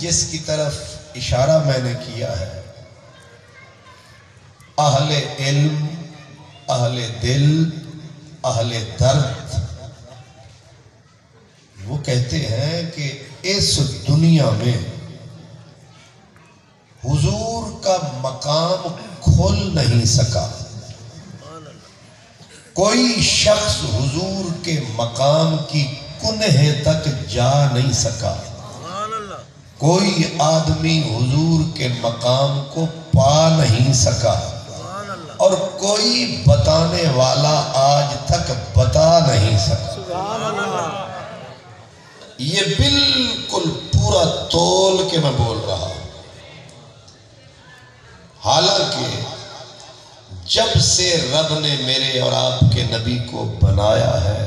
جس کی طرف اشارہ میں نے کیا ہے، اہل علم، اہل دل، اہل درد، وہ کہتے ہیں کہ اس دنیا میں حضور کا مقام کھل نہیں سکا، کوئی شخص حضور کے مقام کی کنہ تک جا نہیں سکا، کوئی آدمی حضور کے مقام کو پا نہیں سکا، اور کوئی بتانے والا آج تک بتا نہیں سکا۔ یہ بالکل پورا تول کے میں بول رہا ہوں۔ حالانکہ جب سے رب نے میرے اور آپ کے نبی کو بنایا ہے،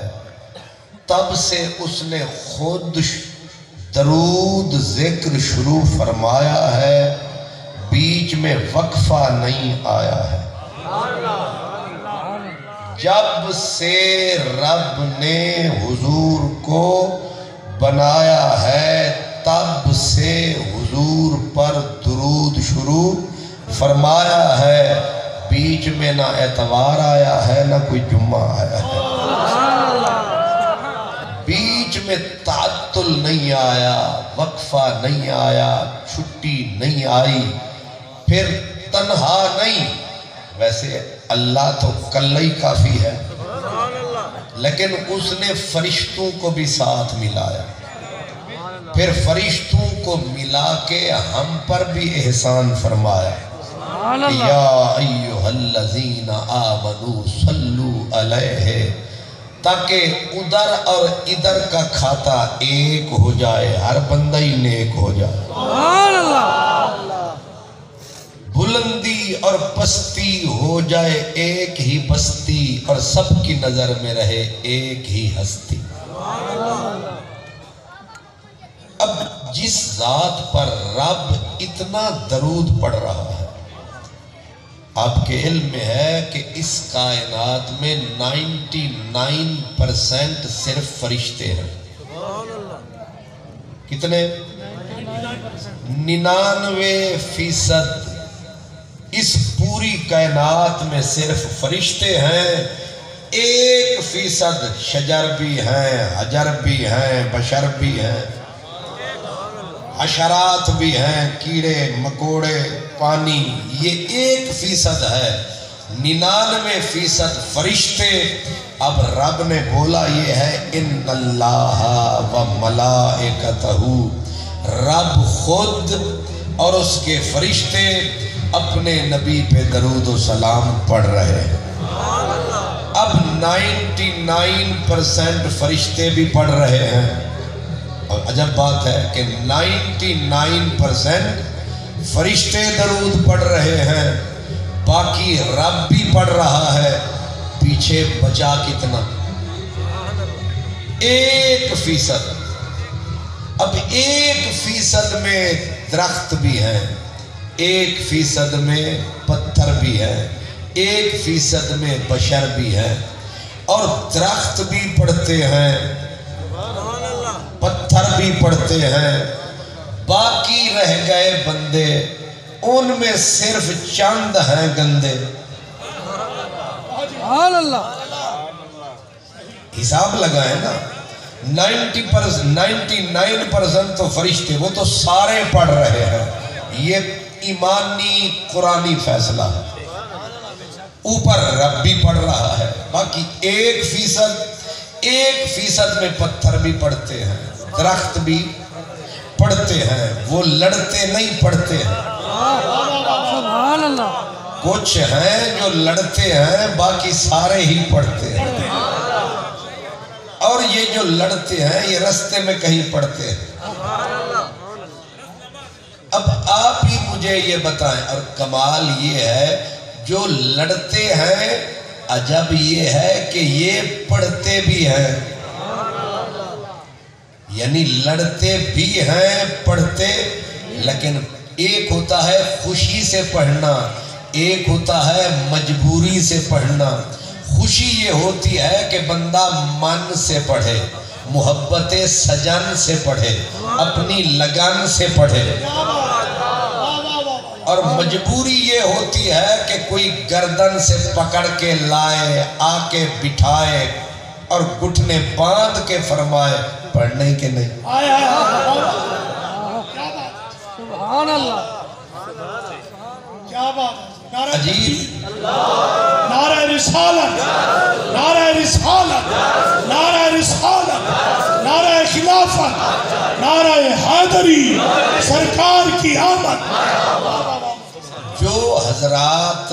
تب سے اس نے خود درود ذکر شروع فرمایا ہے، بیچ میں وقفہ نہیں آیا ہے۔ جب سے رب نے حضور کو بنایا ہے، تب سے حضور پر درود شروع فرمایا ہے، بیچ میں نہ اتوار آیا ہے نہ کوئی جمعہ آیا ہے، بیچ میں تعطل نہیں آیا، وقفہ نہیں آیا، چھٹی نہیں آئی، پھر تنہا نہیں۔ ویسے اللہ تو کلہ ہی کافی ہے، لیکن اس نے فرشتوں کو بھی ساتھ ملایا، پھر فرشتوں کو ملا کے ہم پر بھی احسان فرمایا، یا ایھا الذین آمنوا صلوا علیہ، تاکہ ادھر اور ادھر کا کھاتا ایک ہو جائے، ہر بندہ ہی نیک ہو جائے، بلندی اور پستی ہو جائے ایک ہی بستی، اور سب کی نظر میں رہے ایک ہی ہستی۔ اب جس ذات پر رب اتنا درود پڑھ رہا ہے، آپ کے علم میں ہے کہ اس کائنات میں 99% صرف فرشتے ہیں۔ کتنے؟ 99% اس پوری کائنات میں صرف فرشتے ہیں، 1% شجر بھی ہیں، حجر بھی ہیں، بشر بھی ہیں، حشرات بھی ہیں، کیڑے مکوڑے، پانی، یہ 1% ہے، 99% فرشتے۔ اب رب نے بولا یہ ہے ان اللہ و ملائکتہ، رب خود اور اس کے فرشتے اپنے نبی پہ درود و سلام پڑھ رہے ہیں۔ اب 99% فرشتے بھی پڑھ رہے ہیں، اور عجب بات ہے کہ 99% فرشتے درود پڑھ رہے ہیں، باقی رب بھی پڑھ رہا ہے، پیچھے بچا کتنا؟ 1%۔ اب 1% میں درخت بھی ہیں، 1% میں پتھر بھی ہے، 1% میں بشر بھی ہے، اور درخت بھی پڑھتے ہیں، پتھر بھی پڑھتے ہیں، باقی رہ گئے بندے، ان میں صرف چند ہیں گندے۔ حساب لگائیں نا، 99% تو فرشتے، وہ تو سارے پڑھ رہے ہیں، یہ ایمانی قرآنی فیصلہ ہے، اوپر رب بھی پڑھ رہا ہے، باقی 1% میں پتھر بھی پڑھتے ہیں، درخت بھی پڑھتے ہیں، وہ لڑتے نہیں پڑھتے ہیں، کچھ ہیں جو لڑتے ہیں، باقی سارے ہی پڑھتے ہیں، اور یہ جو لڑتے ہیں یہ رستے میں کہیں پڑھتے ہیں۔ اب آپ ہی مجھے یہ بتائیں، اور کمال یہ ہے جو لڑتے ہیں، عجب یہ ہے کہ یہ پڑھتے بھی ہیں، یعنی لڑتے بھی ہیں، پڑھتے، لیکن ایک ہوتا ہے خوشی سے پڑھنا، ایک ہوتا ہے مجبوری سے پڑھنا۔ خوشی یہ ہوتی ہے کہ بندہ من سے پڑھے، محبت سجن سے پڑھے، اپنی لگن سے پڑھے، اور مجبوری یہ ہوتی ہے کہ کوئی گردن سے پکڑ کے لائے، آ کے بٹھائے اور گھٹنے باندھ کے فرمائے پڑھنے کے نہیں۔ سبحان اللہ، کیا بات ہے، عجیب نعرہ رسالت، نعرہ رسالت، نعرہ رسالت، نعرہ خلافت، نعرہ حیدری، سرکار کی آمد۔ جو حضرات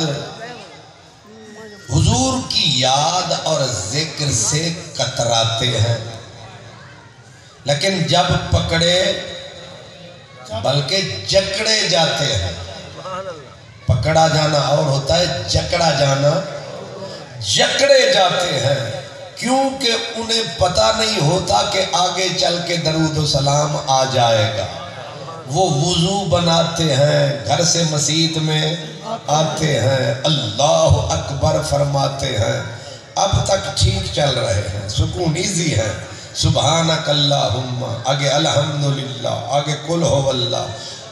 حضور کی یاد اور ذکر سے کتراتے ہیں، لیکن جب پکڑے بلکہ جکڑے جاتے ہیں۔ پکڑا جانا اور ہوتا ہے، جکڑا جانا، جکڑے جاتے ہیں، کیونکہ انہیں پتہ نہیں ہوتا کہ آگے چل کے درود و سلام آ جائے گا۔ وہ وضو بناتے ہیں، گھر سے مسجد میں آتے ہیں، اللہ اکبر فرماتے ہیں، اب تک ٹھیک چل رہے ہیں، سکون ایزی ہے، سبحانک اللہم، آگے الحمدللہ، آگے قل ہو اللہ،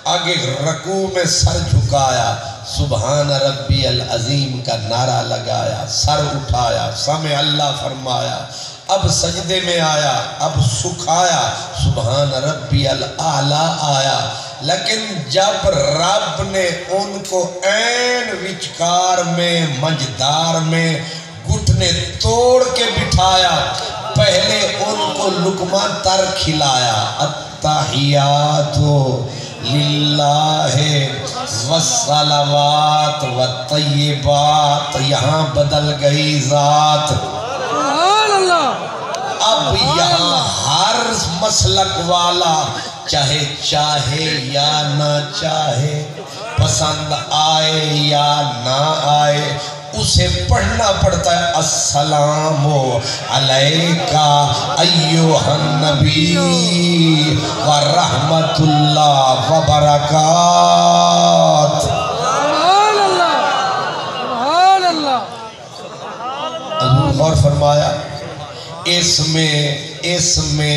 آگے رکوع میں سر جھکایا، سبحان ربی العظیم کا نعرہ لگایا، سر اٹھایا، سمع اللہ فرمایا، اب سجدے میں آیا، اب سکھایا، سبحان ربی الاعلیٰ آیا۔ لیکن جب رب نے ان کو عین وچکار میں، منجدار میں گھٹنے توڑ کے بٹھایا، پہلے ان کو لقمہ تر کھلایا، التحیات للہ والصلوات والطیبات، یہاں بدل گئی ذات۔ اب یہاں ہر مسلک والا چاہے چاہے یا نہ چاہے، پسند آئے یا نہ آئے، اسے پڑھنا پڑتا ہے، السلام علیکہ ایھا النبی ورحمت اللہ وبرکاتہ۔ سبحان اللہ، سبحان اللہ۔ حضور غور فرمایا، اس میں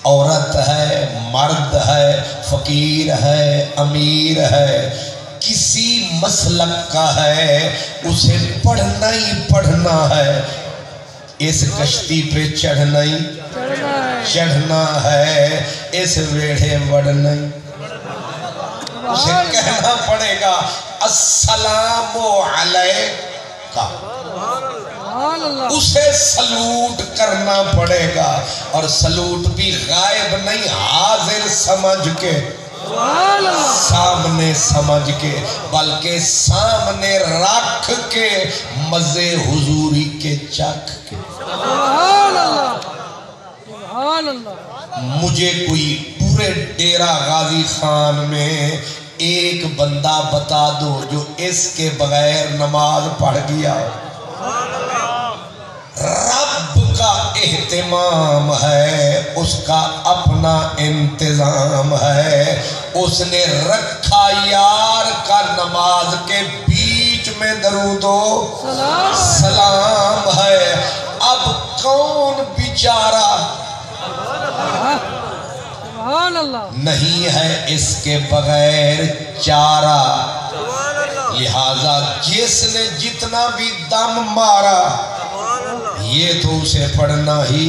عورت ہے، مرد ہے، فقیر ہے، امیر ہے، کسی مسلک کا ہے، اسے پڑھنا ہی پڑھنا ہے۔ اس کشتی پہ چڑھنا ہی چڑھنا ہے، اس ویڑھے وڑنا ہی، اسے کہنا پڑے گا السلام علیکہ، اسے سلوٹ کرنا پڑے گا، اور سلوٹ بھی غائب نہیں، حاضر سمجھ کے، سامنے سمجھ کے، بلکہ سامنے رکھ کے، مزے حضوری کے چکھ کے۔ سبحان اللہ، سبحان اللہ۔ مجھے کوئی پورے ڈیرہ غازی خان میں ایک بندہ بتا دو جو اس کے بغیر نماز پڑھ گیا۔ رب کا اہتمام ہے، اس کا اپنا انتظام ہے، اس نے رکھا یار کا نماز کے بیچ میں درود و سلام ہے۔ اب کون بیچارہ سبحان اللہ نہیں ہے اس کے بغیر چارہ، لہذا جس نے جتنا بھی دم مارا، یہ تو اسے پڑھنا ہی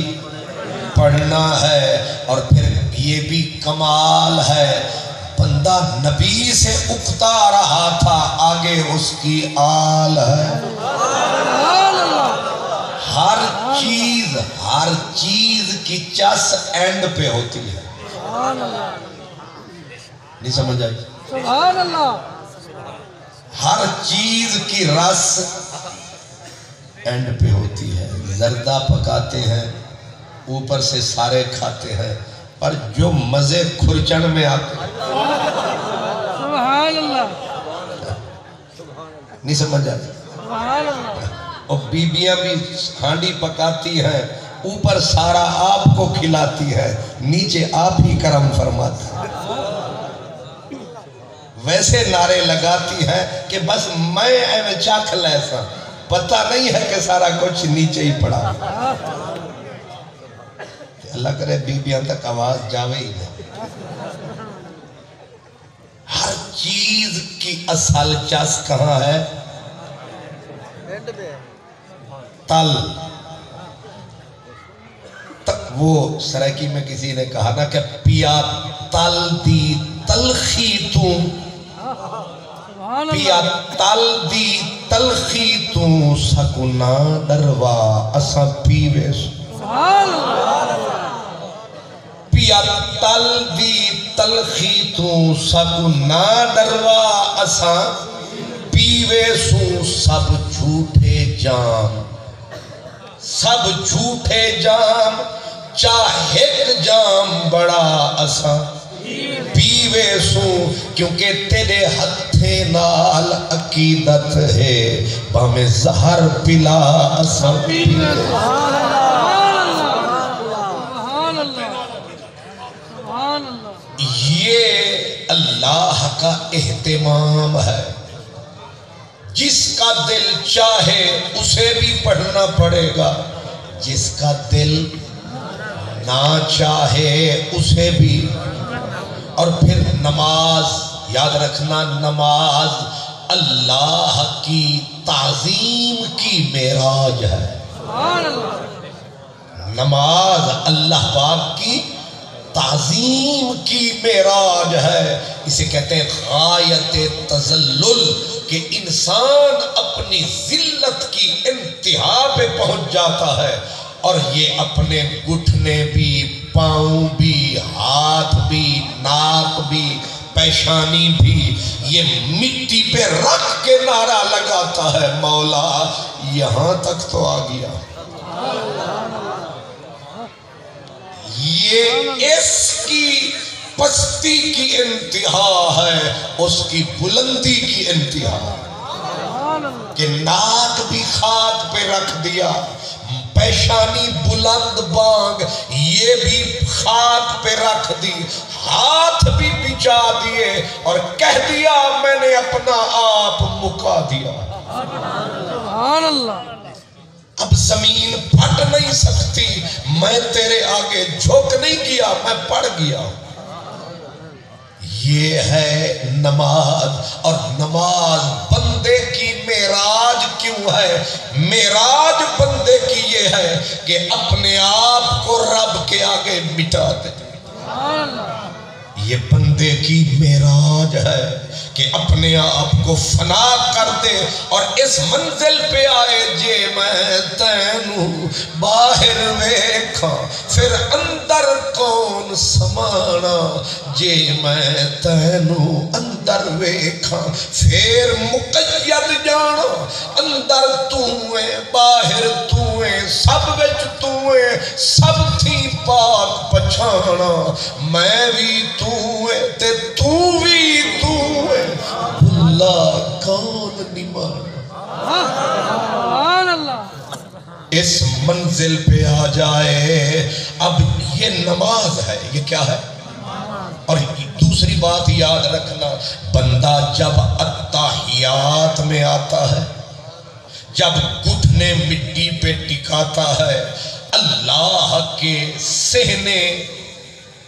پڑھنا ہے۔ اور پھر یہ بھی کمال ہے، بندہ نبی سے اکتا رہا تھا، آگے اس کی آل ہے۔ ہر چیز کی چس اینڈ پہ ہوتی ہے، نہیں سمجھ آئی؟ سبحان اللہ۔ ہر چیز کی رس اینڈ پہ ہوتی ہے۔ زردہ پکاتے ہیں، اوپر سے سارے کھاتے ہیں، پر جو مزے کھرچن میں آتے ہیں، سبحان اللہ، نہیں سمجھ آتی؟ سبحان اللہ۔ اور بیبیاں بھی ہانڈی پکاتی ہیں، اوپر سارا آپ کو کھلاتی ہے، نیچے آپ ہی کرم فرماتی ہے۔ ویسے نعرے لگاتی ہیں کہ بس میں ایویں چاکھ لیسا، پتہ نہیں ہے کہ سارا کچھ نیچے ہی پڑا۔ اللہ کرے بیبیاں تک آواز جاوے ہی نہیں۔ ہر چیز کی اصل چس کہاں ہے؟ تل۔ وہ سرائکی میں کسی نے کہا نا کہ پیا تل دی تلخی تو، پیا تل دی تلخی تو سکنا ڈروا اساں پیوے سو۔ پیا تل دی تلخی تو سکنا ڈروا اساں پیوے سو، سب جھوٹے جام، سب جھوٹے جام، چاہے جام بڑا اساں پیوے سو، کیونکہ تیرے ہتھے نال عقیدت ہے، پامیں زہر پلا اساں پیوے سو۔ یہ اللہ کا اہتمام ہے، جس کا دل چاہے اسے بھی پڑھنا پڑے گا، جس کا دل نہ چاہے اسے بھی۔ اور پھر نماز یاد رکھنا، نماز اللہ کی تعظیم کی معراج ہے۔ نماز اللہ پاک کی تعظیم کی معراج ہے۔ اسے کہتے ہیں غایت تذلل، کہ انسان اپنی ذلت کی انتہا پہ پہنچ جاتا ہے، اور یہ اپنے گھٹنے بھی، پاؤں بھی، ہاتھ بھی، ناک بھی، پیشانی بھی، یہ مٹی پہ رکھ کے نعرہ لگاتا ہے، مولا یہاں تک تو آ گیا۔ یہ اس کی پستی کی انتہا ہے، اس کی بلندی کی انتہا، کہ ناک بھی خاک پہ رکھ دیا، پیشانی بلند بانگ یہ بھی خاک پہ رکھ دی، ہاتھ بھی بچا دیے، اور کہہ دیا میں نے اپنا آپ مکا دیا۔ سبحان اللہ۔ اب زمین پھٹ نہیں سکتی، میں تیرے آگے جھک نہیں گیا، میں پڑ گیا۔ یہ ہے نماز، اور نماز بندے کی معراج کیوں ہے؟ معراج بندے کی یہ ہے کہ اپنے آپ کو رب کے آگے مٹا دے۔ یہ بندے کی معراج ہے کہ اپنے آپ کو فنا کر دے، اور اس منزل پہ آئے جے میں تینوں باہر ویکھاں پھر اندر کون سمانا، جے میں تینوں اندر ویکھاں پھر مقید جانا، اندر تو ہے باہر تو ہے، سب وچ تو ہے، سب تھی پاک پچھانا، میں بھی تو ہے تے تو بھی تو ہے، اللہ کون نہیں مانا۔ سبحان اللہ۔ اس منزل پہ آ جائے، اب یہ نماز ہے، یہ کیا ہے؟ اور دوسری بات یاد رکھنا، بندہ جب التحیات میں آتا ہے، جب گھٹنے مٹی پہ ٹکاتا ہے، اللہ کے صحنے،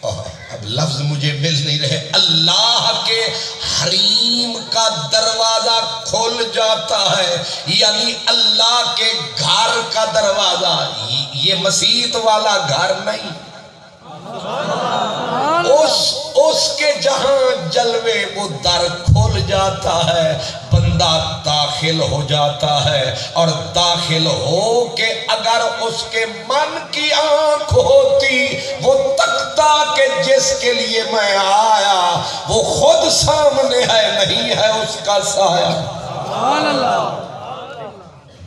اب لفظ مجھے مل نہیں رہے، اللہ کے حریم کا دروازہ کھل جاتا ہے، یعنی اللہ کے گھر کا دروازہ، یہ مسجد والا گھر نہیں، اس کے جہاں جلوے وہ در کھل جاتا ہے، بندہ داخل ہو جاتا ہے، اور داخل ہو کے اگر اس کے من کی آنکھ ہوتی وہ تکتا کہ جس کے لیے میں آیا وہ خود سامنے ہے، نہیں ہے اس کا سایہ۔ سبحان اللہ۔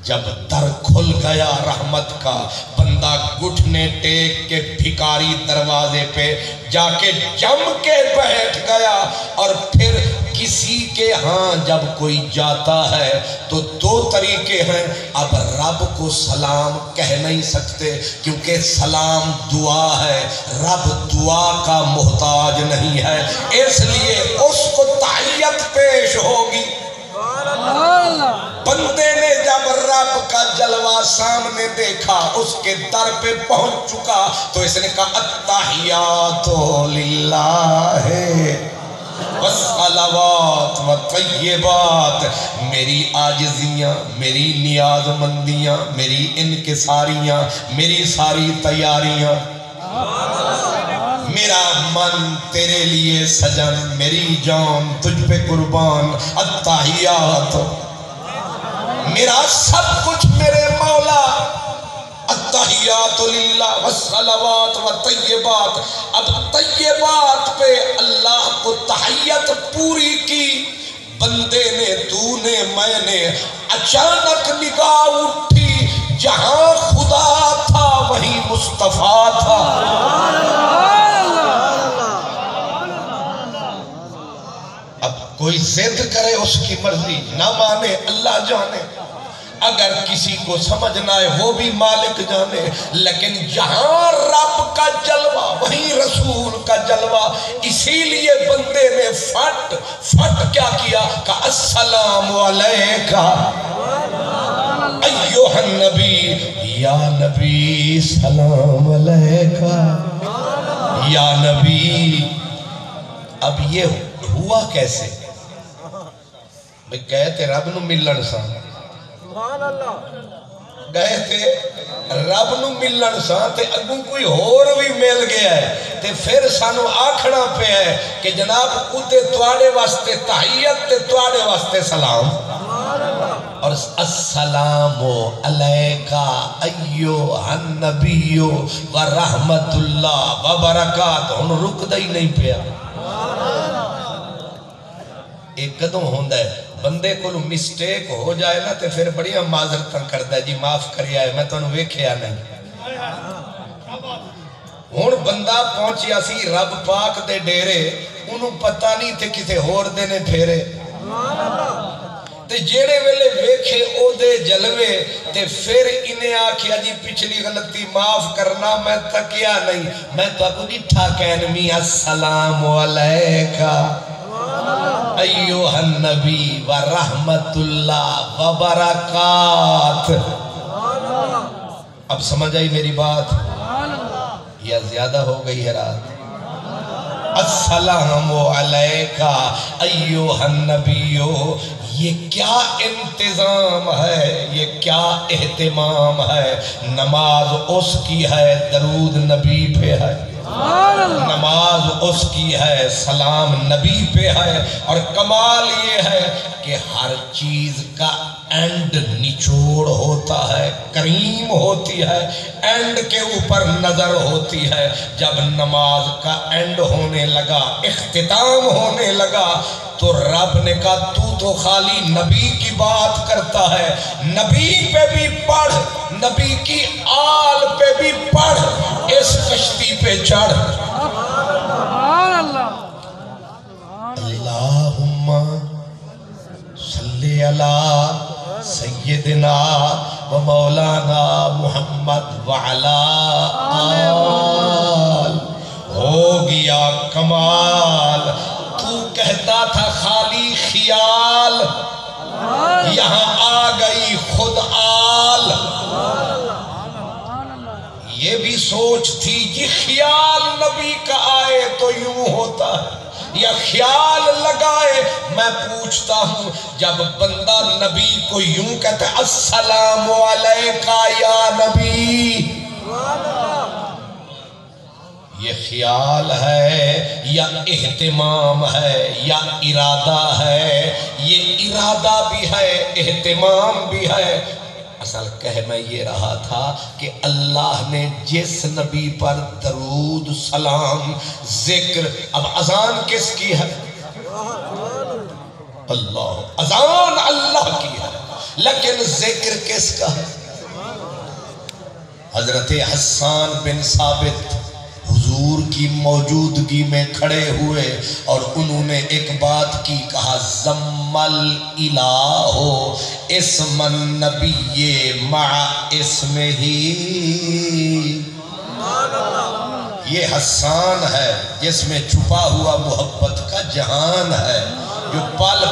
جب در کھل گیا رحمت کا، بندہ گھٹنے ٹیک کے بھکاری دروازے پہ جا کے جم کے بیٹھ گیا، اور پھر کسی کے ہاں جب کوئی جاتا ہے تو دو طریقے ہیں، اب رب کو سلام کہہ نہیں سکتے کیونکہ سلام دعا ہے، رب دعا کا محتاج نہیں ہے، اس لیے اس کو تحیت پیش ہوگی۔ بندے نے جب رب کا جلوہ سامنے دیکھا، اس کے در پہ پہنچ چکا، تو اس نے کہا التحیات للہ والصلوات والطیبات، میری عاجزیاں، میری نیاز مندیاں، میری انکساریاں، میری ساری تیاریاں، میرا من تیرے لیے سجن، میری جان تجھ پہ قربان، التحیات، میرا سب کچھ میرے مولا، التحیات للہ والصلوات والطیبات۔ اب طیبات پہ اللہ کو تحیت پوری کی، بندے نے، تو نے، میں نے، اچانک نگاہ اٹھی، جہاں خدا تھا وہیں مصطفیٰ تھا۔ اب کوئی ضد کرے اس کی مرضی، نہ مانے اللہ جانے، اگر کسی کو سمجھ نہ آئے وہ بھی مالک جانے، لیکن جہاں رب کا جلوہ وہیں رسول کا جلوہ۔ اسی لیے بندے نے فٹ کیا کیا کہ السلام علیکہ ایوہ النبی، یا نبی سلام علیکہ یا نبی۔ اب یہ ہوا کیسے؟ میں گئے تھے رب نو ملن سا، گئے تھے رب نو ملن سا، تے اگوں کوئی اور بھی مل گیا ہے، تے پھر سانو آکھنا پہ ہے کہ جناب اُتے توڑے واسطے تحیت تے توڑے واسطے سلام، اور السلام علیکہ ایوہ النبی ورحمت اللہ وبرکاتہ۔ ہن رک دا ہی نہیں پیا۔ ایک قدم ہوندہ ہے بندے کو مسٹیک ہو جائے نا تے پھر بڑی معذرتاں کردا ہے، جی معاف کریا ہے، میں تانوں ویکھیا نہیں۔ ہن بندہ پہنچیا سی رب پاک دے ڈیرے، انہوں پتہ نہیں تے کسے ہور دے نے پھیرے، تے جیڑے ویلے ویکھے او دے جلوے، تے پھر انہیں آکھیا جی پچھلی غلطی معاف کرنا، میں تکیا نہیں، میں تو اکو جٹھا کہنمی السلام علیکہ ایوہ النبی ورحمت اللہ وبرکاتہ۔ اب سمجھ آئی میری بات یا زیادہ ہو گئی ہے رات؟ السلام علیکہ ایوہ النبی، یہ کیا انتظام ہے، یہ کیا اہتمام ہے۔ نماز اس کی ہے، درود نبی پہ ہے، نماز اس کی ہے، سلام نبی پہ ہے، اور کمال یہ ہے کہ ہر چیز کا اینڈ نچوڑ ہوتا ہے، کریم ہوتی ہے، اینڈ کے اوپر نظر ہوتی ہے۔ جب نماز کا اینڈ ہونے لگا، اختتام ہونے لگا، تو رب نے کہا تو خالی نبی کی بات کرتا ہے، نبی پہ بھی پڑھ، نبی کی آل پہ بھی پڑھ، اس کشتی پہ چڑھ۔ اللہم صلی علی سیدنا و مولانا محمد وعلا آل۔ ہو گیا کمال، تو کہتا تھا خالی خیال، یہاں آ گئی خود آل۔ یہ بھی سوچ تھی جی خیال نبی کا آئے تو یوں ہوتا ہے، یا خیال لگائے۔ میں پوچھتا ہوں جب بندہ نبی کو یوں کہتا ہے السلام علیکہ یا نبی، یہ خیال ہے یا اہتمام ہے یا ارادہ ہے؟ یہ ارادہ بھی ہے، اہتمام بھی ہے۔ اصل کہہ میں یہ رہا تھا کہ اللہ نے جس نبی پر درود سلام ذکر، اب اذان کس کی ہے؟ اللہ، اذان اللہ کی ہے، لیکن ذکر کس کا ہے؟ حضرت حسان بن ثابت حضور کی موجودگی میں کھڑے ہوئے اور انہوں نے ایک بات کی، کہا زمل الہ اسم النبی مع اسمہ ہی۔ یہ حسان ہے جس میں چھپا ہوا محبت کا جہان ہے، جو پل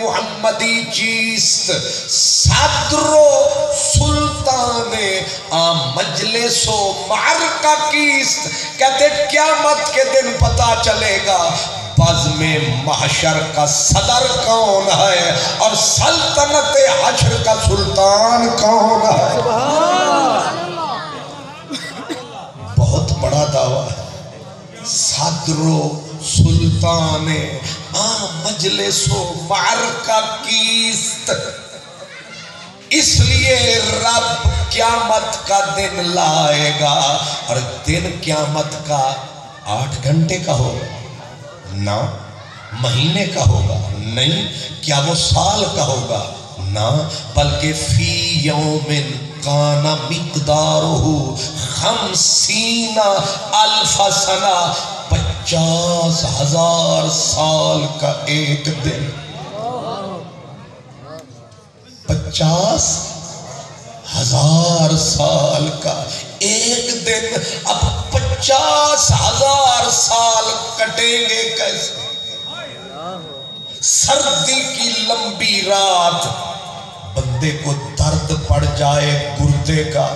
محمدی چیست صدر و سلطان مجلس و معرکہ کیست. کہتے قیامت کے دن پتا چلے گا بزم محشر کا صدر کون ہے اور سلطنت حشر کا سلطان کون ہے. بہت بڑا دعویٰ ہے. صدر و سلطان مجلس و معرکہ کیست. اس لیے رب قیامت کا دن لائے گا اور دن قیامت کا 8 گھنٹے کا ہوگا نہ مہینے کا ہوگا نہیں کیا وہ سال کا ہوگا نہ بلکہ فی یوم کان مقدارہ 50,000 سنہ 50,000 سال کا ایک دن. 50,000 سال کا ایک دن. اب 50,000 سال کٹیں گے کیسے؟ سردی کی لمبی رات بندے کو درد پڑ جائے گردے کا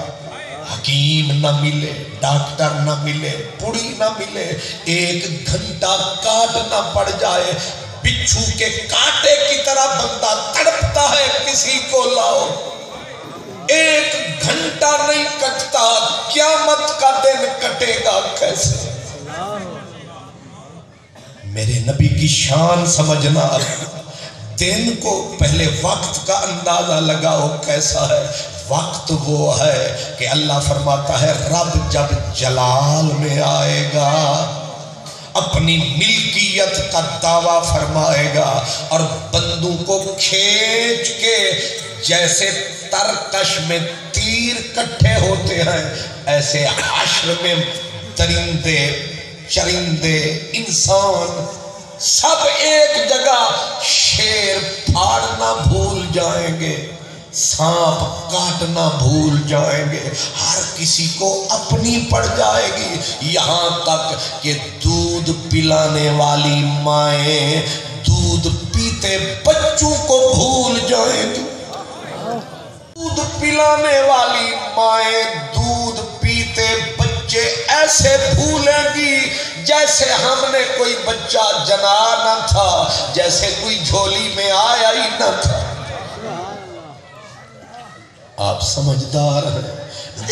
حکیم نہ ملے ڈاکٹر نہ ملے پڑی نہ ملے 1 گھنٹہ کاٹنا پڑ جائے بچھو کے کانٹے کی طرح بندہ تڑپتا ہے کسی کو لاؤ 1 گھنٹہ نہیں کٹتا قیامت کا دن کٹے گا کیسے. میرے نبی کی شان سمجھنا دن کو پہلے وقت کا اندازہ لگاؤ کیسا ہے. وقت وہ ہے کہ اللہ فرماتا ہے رب جب جلال میں آئے گا اپنی ملکیت کا دعویٰ فرمائے گا اور بندوں کو کھینچ کے جیسے ترکش میں تیر کٹھے ہوتے ہیں ایسے حشر میں درندے چرندے انسان سب ایک جگہ. شیر پھاڑنا بھول جائیں گے سانپ کاٹنا بھول جائیں گے ہر کسی کو اپنی پڑ جائے گی. یہاں تک کہ دودھ پلانے والی مائیں دودھ پیتے بچوں کو بھول جائیں گی. دودھ پلانے والی مائیں دودھ پیتے بچے ایسے بھولیں گی جیسے ہم نے کوئی بچہ جنا نہ تھا جیسے کوئی جھولی میں آیا ہی نہ تھا. آپ سمجھدار ہیں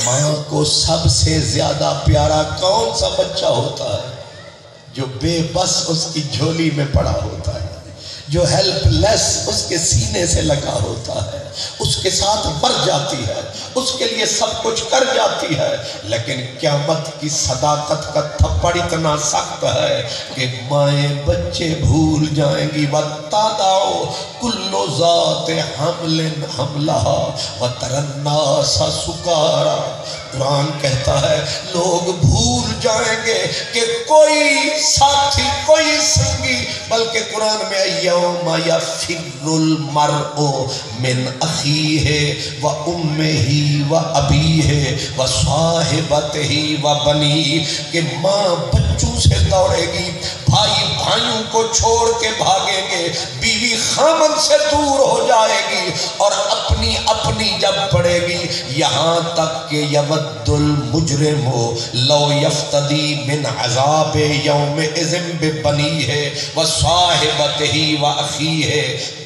ماں کو سب سے زیادہ پیارا کون سا بچہ ہوتا ہے جو بے بس اس کی جھولی میں پڑا ہوتا ہے جو ہیلپ لیس اس کے سینے سے لگا ہوتا ہے اس کے ساتھ مر جاتی ہے اس کے لیے سب کچھ کر جاتی ہے. لیکن قیامت کی صداقت کا تھپڑ اتنا سخت ہے کہ مائیں بچے بھول جائیں گی. وَتَدَعُ كُلُّ ذَاتِ حَمْلٍ حَمْلَهَا وَتَرَى النَّاسَ سُكَارَى. قرآن کہتا ہے لوگ بھول جائیں گے کہ کوئی ساتھی کوئی سنگی بلکہ قرآن میں یوم یفر المرء من اخیہ و امہ و ابیہ و صاحبتہ و بنیہ کہ ماں بچوں سے دوڑے گی بھائی بھائیوں کو چھوڑ کے بھاگیں گے بیوی خامن سے دور ہو جائے گی اور اپنی اپنی جب پڑے گی یہاں تک کہ یود المجرم لو یفتدی من عذاب یومئذ ببنیہ و صاحبتہ و اخیہ.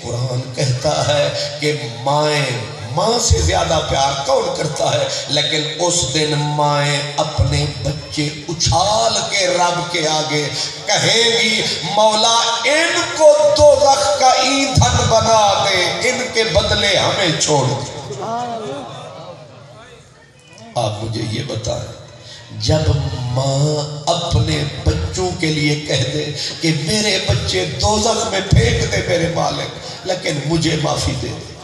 قرآن کہتا ہے کہ ماں سے زیادہ پیار کون کرتا ہے لیکن اس دن مائیں اپنے بچے اچھال کے رب کے آگے کہیں گی مولا ان کو دوزخ کا ایندھن بنا دے ان کے بدلے ہمیں چھوڑ دے. آپ مجھے یہ بتائیں جب ماں اپنے بچوں کے لیے کہہ دے کہ میرے بچے دوزخ میں پھینک دے میرے مالک لیکن مجھے معافی دے دے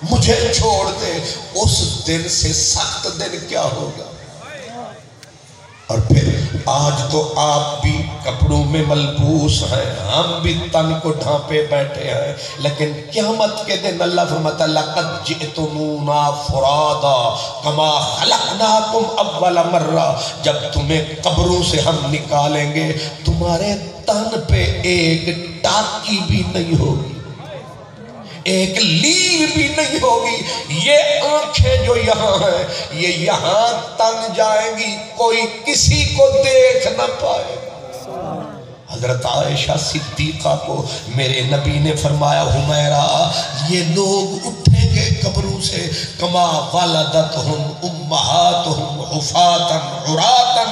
مجھے چھوڑ دے اس دن سے سخت دن کیا ہوگا. اور پھر آج تو آپ بھی کپڑوں میں ملبوس ہیں، ہم بھی تن کو ڈھانپے بیٹھے ہیں، لیکن قیامت کے دن اللہ فرماتا ہے لَقَدْ جِئْتُمُونَا فُرَادًا كَمَا خَلَقْنَاكُمْ أَوَّلَ مَرَّةٍ، جب تمہیں قبروں سے ہم نکالیں گے تمہارے تن پہ ایک ٹاکی بھی نہیں ہوگی، ایک لیر بھی نہیں ہوگی، یہ آنکھیں جو یہاں ہیں یہ یہاں تن جائیں گی، کوئی کسی کو دیکھ نہ پائے گا۔ حضرت عائشہ صدیقہ کو میرے نبی نے فرمایا حمیرہ یہ لوگ اٹھیں گے قبروں سے کما والدتہم امہاتہم حفاتاً عراتاً،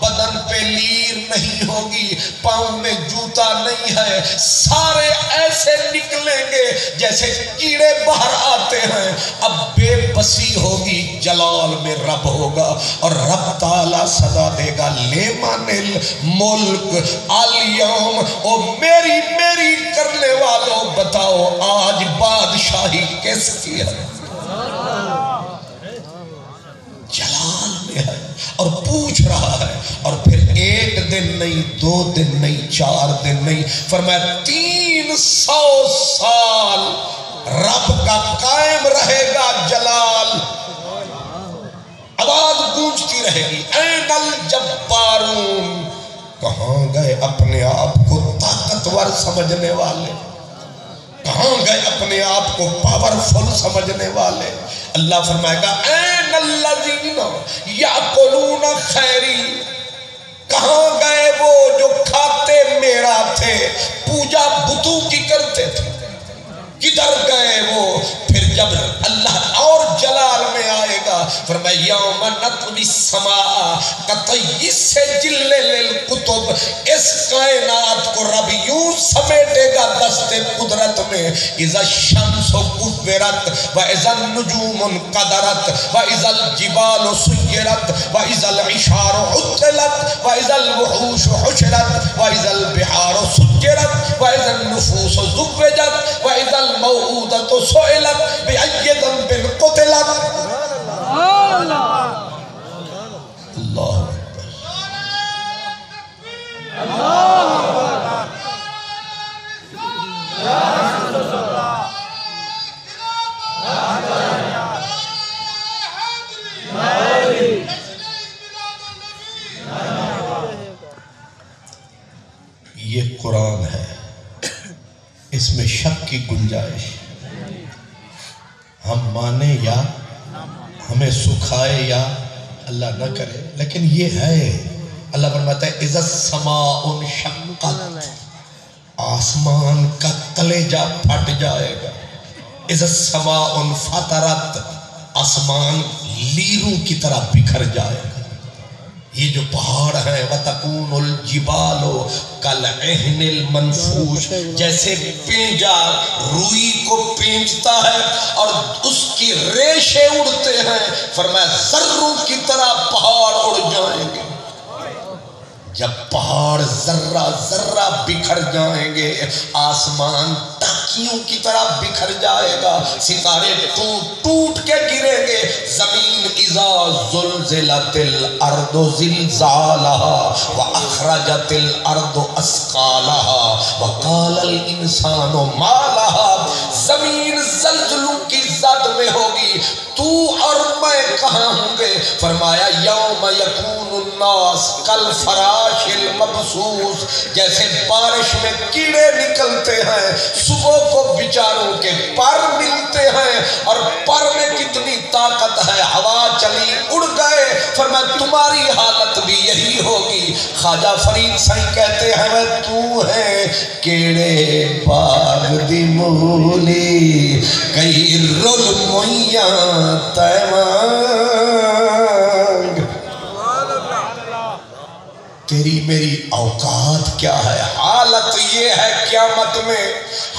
بدن پہ لیر نہیں ہوگی، پاؤں میں جوتا نہیں ہے، سارے ایسے نکلیں گے جیسے کیڑے باہر آتے ہیں۔ اب بے بسی ہوگی، جلال میں رب ہوگا اور رب تعالیٰ صدا دے گا لیمن الملک الیوم، او میری کرنے والوں بتاؤ آج بادشاہی کس کی ہے؟ جلال میں ہے اور پوچھ رہا ہے، اور پھر ایک دن نہیں، 2 دن نہیں، 4 دن نہیں، فرمایا 300 سال رب کا قائم رہے گا جلال، آواز گونجتی رہے گی این الجبارون، کہاں گئے اپنے آپ کو طاقتور سمجھنے والے، کہاں گئے اپنے آپ کو پاورفل سمجھنے والے؟ اللہ فرمائے گا این الذین یاکلون خیری، کہاں گئے وہ جو کھاتے میرا تھے، پوجا بتوں کی کرتے تھے، کدھر گئے وہ؟ پھر جب اللہ اور جلال میں آئے گا فرمایا یوم نطوی السماء کطی السجل للکتب، اس کائنات کو رب یوں سمیٹے گا دست قدرت میں، اذا الشمس کورت واذا النجوم انقدرت واذا الجبال سیرت واذا العشار عطلت واذا الوحوش حشرت واذا البحار سجرت واذا النفوس زوجت واذا الموءودة سئلت بأي ذنب قتلت۔ اللہ یہ قرآن ہے، اس میں شک کی گنجائش، ہم مانے یا ہمیں سکھائے یا اللہ نہ کرے، لیکن یہ ہے۔ اللہ فرماتا ہے اذا السماء انشقت، آسمان کا کلیجہ پھٹ جائے گا، اذا السماء انفطرت، آسمان لیروں کی طرح بکھر جائے گا، یہ جو پہاڑ ہیں وَتَكُونُ الْجِبَالُ كَالْعِهْنِ الْمَنْفُوشِ، جیسے پینجا روئی کو پینجتا ہے اور اس کی ریشے اڑتے ہیں، فرمایا ذروں کی طرح پہاڑ اڑ جائیں گے۔ جب پہاڑ ذرہ ذرہ بکھر جائیں گے، آسمان ٹاکیوں کی طرح بکھر جائے گا، ستارے ٹوٹ ٹوٹ کے گریں گے، زمین اذا زلزلت الارض زلزالها واخرجت الارض اثقالها وقال الانسان ما لها، زمین زلزلوں کی زد میں ہوگی، تو اور میں کہاں ہوں گے؟ فرمایا یوم یکون الناس کالفراش المبثوث، جیسے بارش میں کیڑے نکلتے ہیں، صبح کو بیچاروں کے پر ملتے ہیں، اور پر میں کتنی طاقت ہے، ہوا چلی اڑ گئے، فرمایا تمہاری حالت بھی یہی ہوگی۔ خواجہ فرید سائیں کہتے ہیں وہ تو ہے کیڑے باغ دی مولی کئی رول مویاں تیمانگ، تیری میری اوقات کیا ہے؟ حالت یہ ہے قیامت میں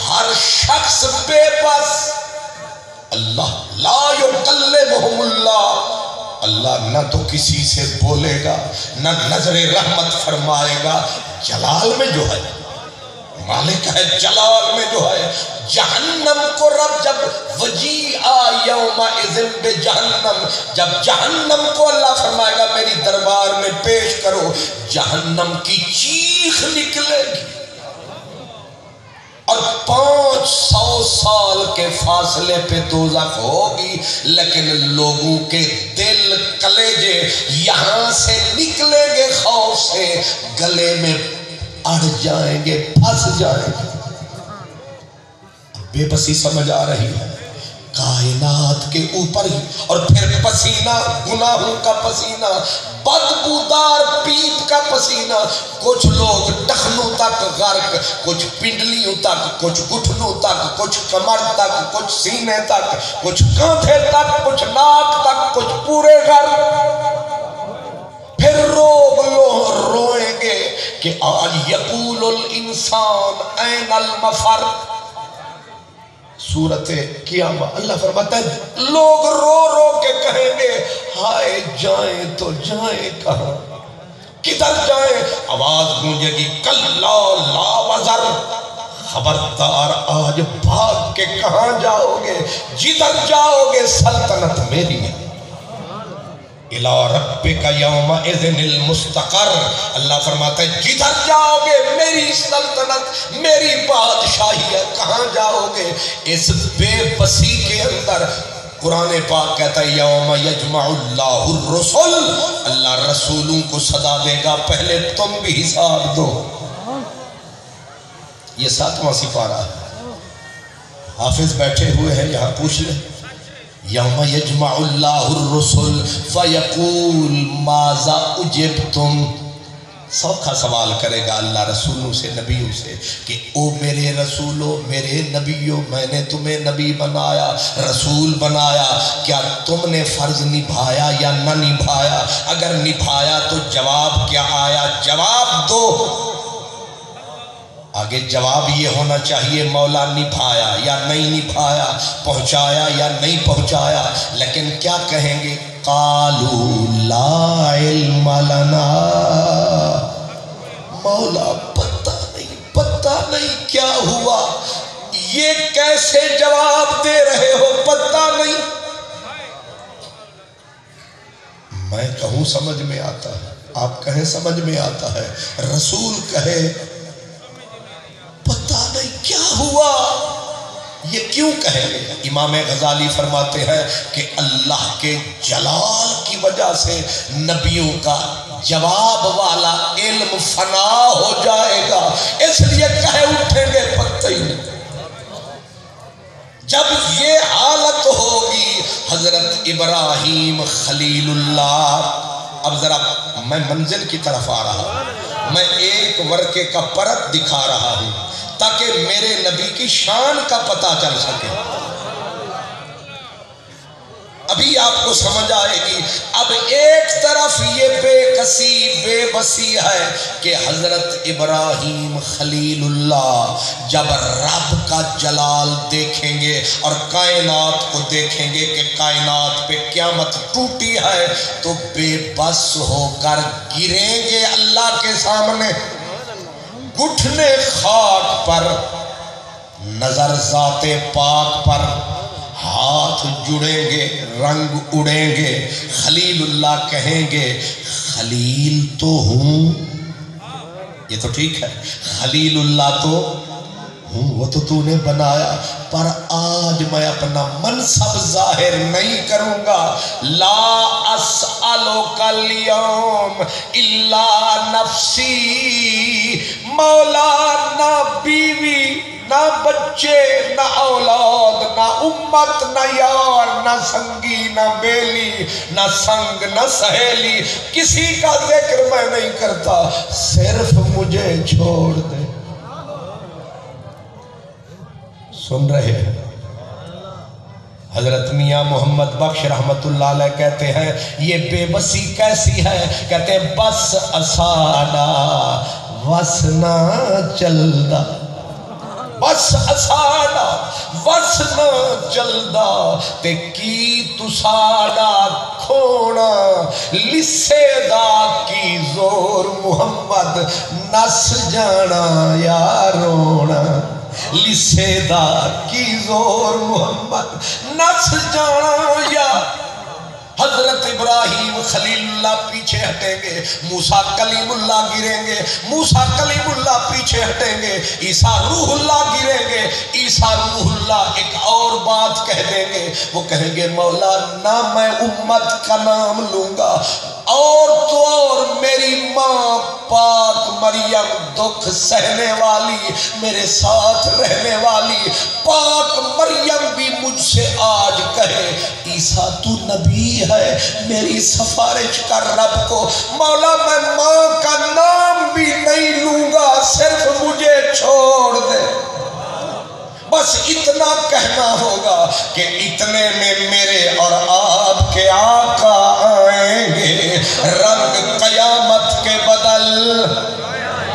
ہر شخص بے بس، اللہ لا یکلمہم اللہ نہ تو کسی سے بولے گا، نہ نظر رحمت فرمائے گا، جلال میں جو ہے مالک ہے، جلال میں جو ہے۔ جہنم کو رب جب وجیع یومئذ بجہنم، جب جہنم کو اللہ فرمائے گا میری دربار میں پیش کرو، جہنم کی چیخ نکلے گی اور 500 سال کے فاصلے پہ دوزخ ہوگی، لیکن لوگوں کے دل کلیجے یہاں سے نکلیں گے، خوف سے گلے میں اڑ جائیں گے، پھنس جائیں گے۔ بے بسی سمجھ آ رہی ہے؟ کائنات کے اوپر ہی، اور پھر پسینہ، گناہوں کا پسینہ، بدبودار پیپ کا پسینہ، کچھ لوگ ٹخنوں تک غرق، کچھ پنڈلیوں تک، کچھ گھٹنوں تک، کچھ کمر تک، کچھ سینے تک، کچھ کاندھے تک، کچھ ناک تک، کچھ پورے غرق۔ پھر روئیں گے کہ آج یقول الانسان این المفر۔ سورت قیامت اللہ فرماتا ہے لوگ رو رو کے کہیں گے ہائے جائیں تو جائیں کہاں، کدھر جائیں؟ آواز گونجے گی کلا لا وزر، خبردار آج بھاگ کے کہاں جاؤ گے؟ جدھر جاؤ گے سلطنت میری ہے۔ اِلَىٰ رَبِّكَ يَوْمَئِذٍ الْمُسْتَقَرُّ، اللہ فرماتا ہے جدھر جاؤ گے میری سلطنت، میری بادشاہی ہے، کہاں جاؤ گے؟ اس بے بسی کے اندر قرآن پاک کہتا ہے یوم یجمع اللہ الرسل، اللہ رسولوں کو صدا دے گا پہلے تم بھی حساب دو۔ یہ 7واں سپارہ ہے، حافظ بیٹھے ہوئے ہیں یہاں پوچھ لیں۔ یوم یجمع اللہ الرسل فیقول ماذا اجبتم، سوکھا سوال کرے گا اللہ رسولوں سے، نبیوں سے کہ او میرے رسولوں، میرے نبیوں، میں نے تمہیں نبی بنایا، رسول بنایا، کیا تم نے فرض نبھایا یا نہ نبھایا؟ اگر نبھایا تو جواب کیا آیا؟ جواب دو۔ آگے جواب یہ ہونا چاہیے مولا نبھایا یا نہیں نبھایا، پہنچایا یا نہیں پہنچایا، لیکن کیا کہیں گے؟ قالوا لا علم لنا، مولا پتہ نہیں کیا ہوا۔ یہ کیسے جواب دے رہے ہو؟ پتہ نہیں۔ میں کہوں سمجھ میں آتا ہے، آپ کہیں سمجھ میں آتا ہے، رسول کہے پتہ نہیں کیا ہوا، یہ کیوں کہیں گے؟ امام غزالی فرماتے ہیں کہ اللہ کے جلال کی وجہ سے نبیوں کا جواب والا علم فنا ہو جائے گا، اس لیے کہے اٹھیں گے پتہ ہی نہیں۔ جب یہ حالت ہوگی حضرت ابراہیم خلیل اللہ، اب ذرا میں منزل کی طرف آ رہا ہوں، میں ایک ورقے کا پرت دکھا رہا ہوں تاکہ میرے نبی کی شان کا پتہ چل سکے۔ ابھی آپ کو سمجھ آئے گی۔ اب ایک طرف یہ بے کسی بے بسی ہے کہ حضرت ابراہیم خلیل اللہ جب رب کا جلال دیکھیں گے اور کائنات کو دیکھیں گے کہ کائنات پہ قیامت ٹوٹی ہے تو بے بس ہو کر گریں گے اللہ کے سامنے، گھٹنے خاک پر، نظر ذات پاک پر، ہاتھ جڑیں گے، رنگ اڑیں گے۔ خلیل اللہ کہیں گے خلیل تو ہوں، یہ تو ٹھیک ہے، خلیل اللہ تو ہوں، وہ تو نے بنایا، پر آج میں اپنا منصب ظاہر نہیں کروں گا۔ لا اسألک اليوم الا نفسی، مولا نہ بیوی، نہ بچے، نہ اولاد، نہ امت، نہ یار، نہ سنگی، نہ بیلی، نہ سنگ، نہ سہیلی، کسی کا ذکر میں نہیں کرتا، صرف مجھے چھوڑ دے۔ سن رہے ہیں؟ حضرت میاں محمد بخش رحمت اللہ علیہ کہتے ہیں یہ بے بسی کیسی ہے؟ کہتے ہیں بس اسانا وس نہ چلدا، بس اسانا وس نہ چلدا تے کی تساڈا کھونا، لسے دا کی زور محمد نس جانا یا رونا، لسے دا کی زور محمد نس جانا یا حضرت ابراہیم خلیل اللہ پیچھے ہٹیں گے، موسیٰ کلیم اللہ گریں گے، موسیٰ کلیم اللہ پیچھے ہٹیں گے، عیسیٰ روح اللہ گریں گے، عیسیٰ روح اللہ ایک اور بات کہہ دیں گے، وہ کہیں گے مولا نہ میں امت کا نام لوں گا، اور تو اور میری ماں پاک مریم دکھ سہنے والی، میرے ساتھ رہنے والی پاک مریم بھی مجھ سے آج کہے عیسیٰ تو نبی ہے، میری سفارش کر رب کو، مولا میں ماں کا نام بھی نہیں لوں گا، صرف مجھے چھوڑ دے۔ بس اتنا کہنا ہوگا کہ اتنے میں میرے اور آپ کے آقا آئیں گے، رنگ قیامت کے بدل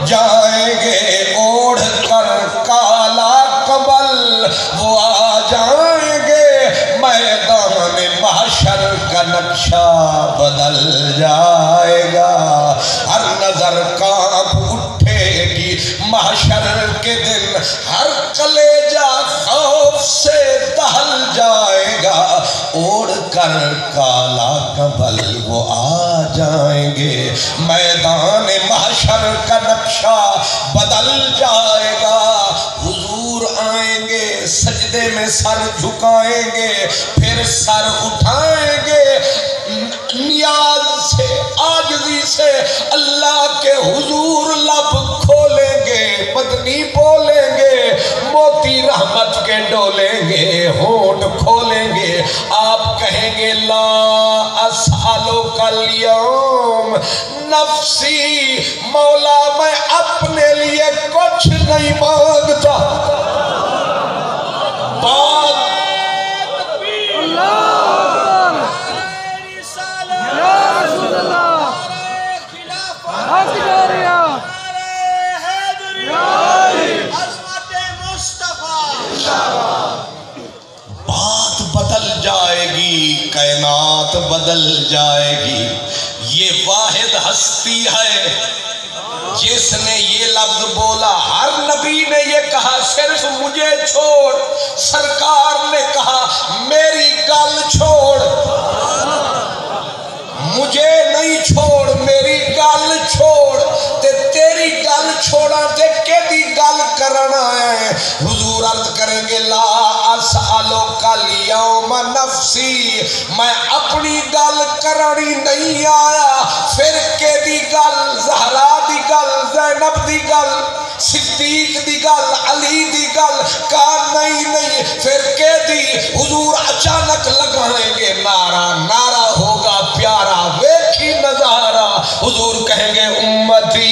جائیں گے، اوڑھ کر کالا کمل وہ آ جائیں گے، میدان محشر کا نقشہ بدل جائے گا، ہر نظر کانپ اٹھے گی محشر کے دن، ہر کلیجہ خوف سے دہل جائے گا، اوڑھ کر کالا کمل وہ آ جائیں گے، میدان محشر کا نقشہ بدل جائے گا، حضور آئیں گے، سجدے میں سر جھکائیں گے، پھر سر اٹھائیں گے، نیاز سے عاجزی سے اللہ کے حضور لب کھولیں گے، مدنی بولیں گے، موتی رحمت کے ڈولیں گے، ہونٹ کھولیں گے، آپ کہیں گے لا اسألک اليوم نفسی، مولا میں اپنے لیے کچھ نہیں مانگتا، کائنات بدل جائے گی، یہ واحد ہستی ہے جس نے یہ لفظ بولا، ہر نبی نے یہ کہا صرف مجھے چھوڑ، سرکار نے کہا میری گل چھوڑ، مجھے نہیں چھوڑ میری گل چھوڑ، تے تیری گل چھوڑا تے کیدی گل کرنا ہے، حضور عرض کریں گے لا اسألک اليوم نفسی، میں اپنی گل کرنی نہیں آیا، پھر کیدی گل، زہرا دی گل، زینب دی گل، صدیق دی گل، علی دی گل، کہا نہیں، پھر کیدی، حضور اچانک لگائیں گے نعرہ، نعرہ ہوگا پیارا، ویکھی نظارہ، حضور کہیں گے امتی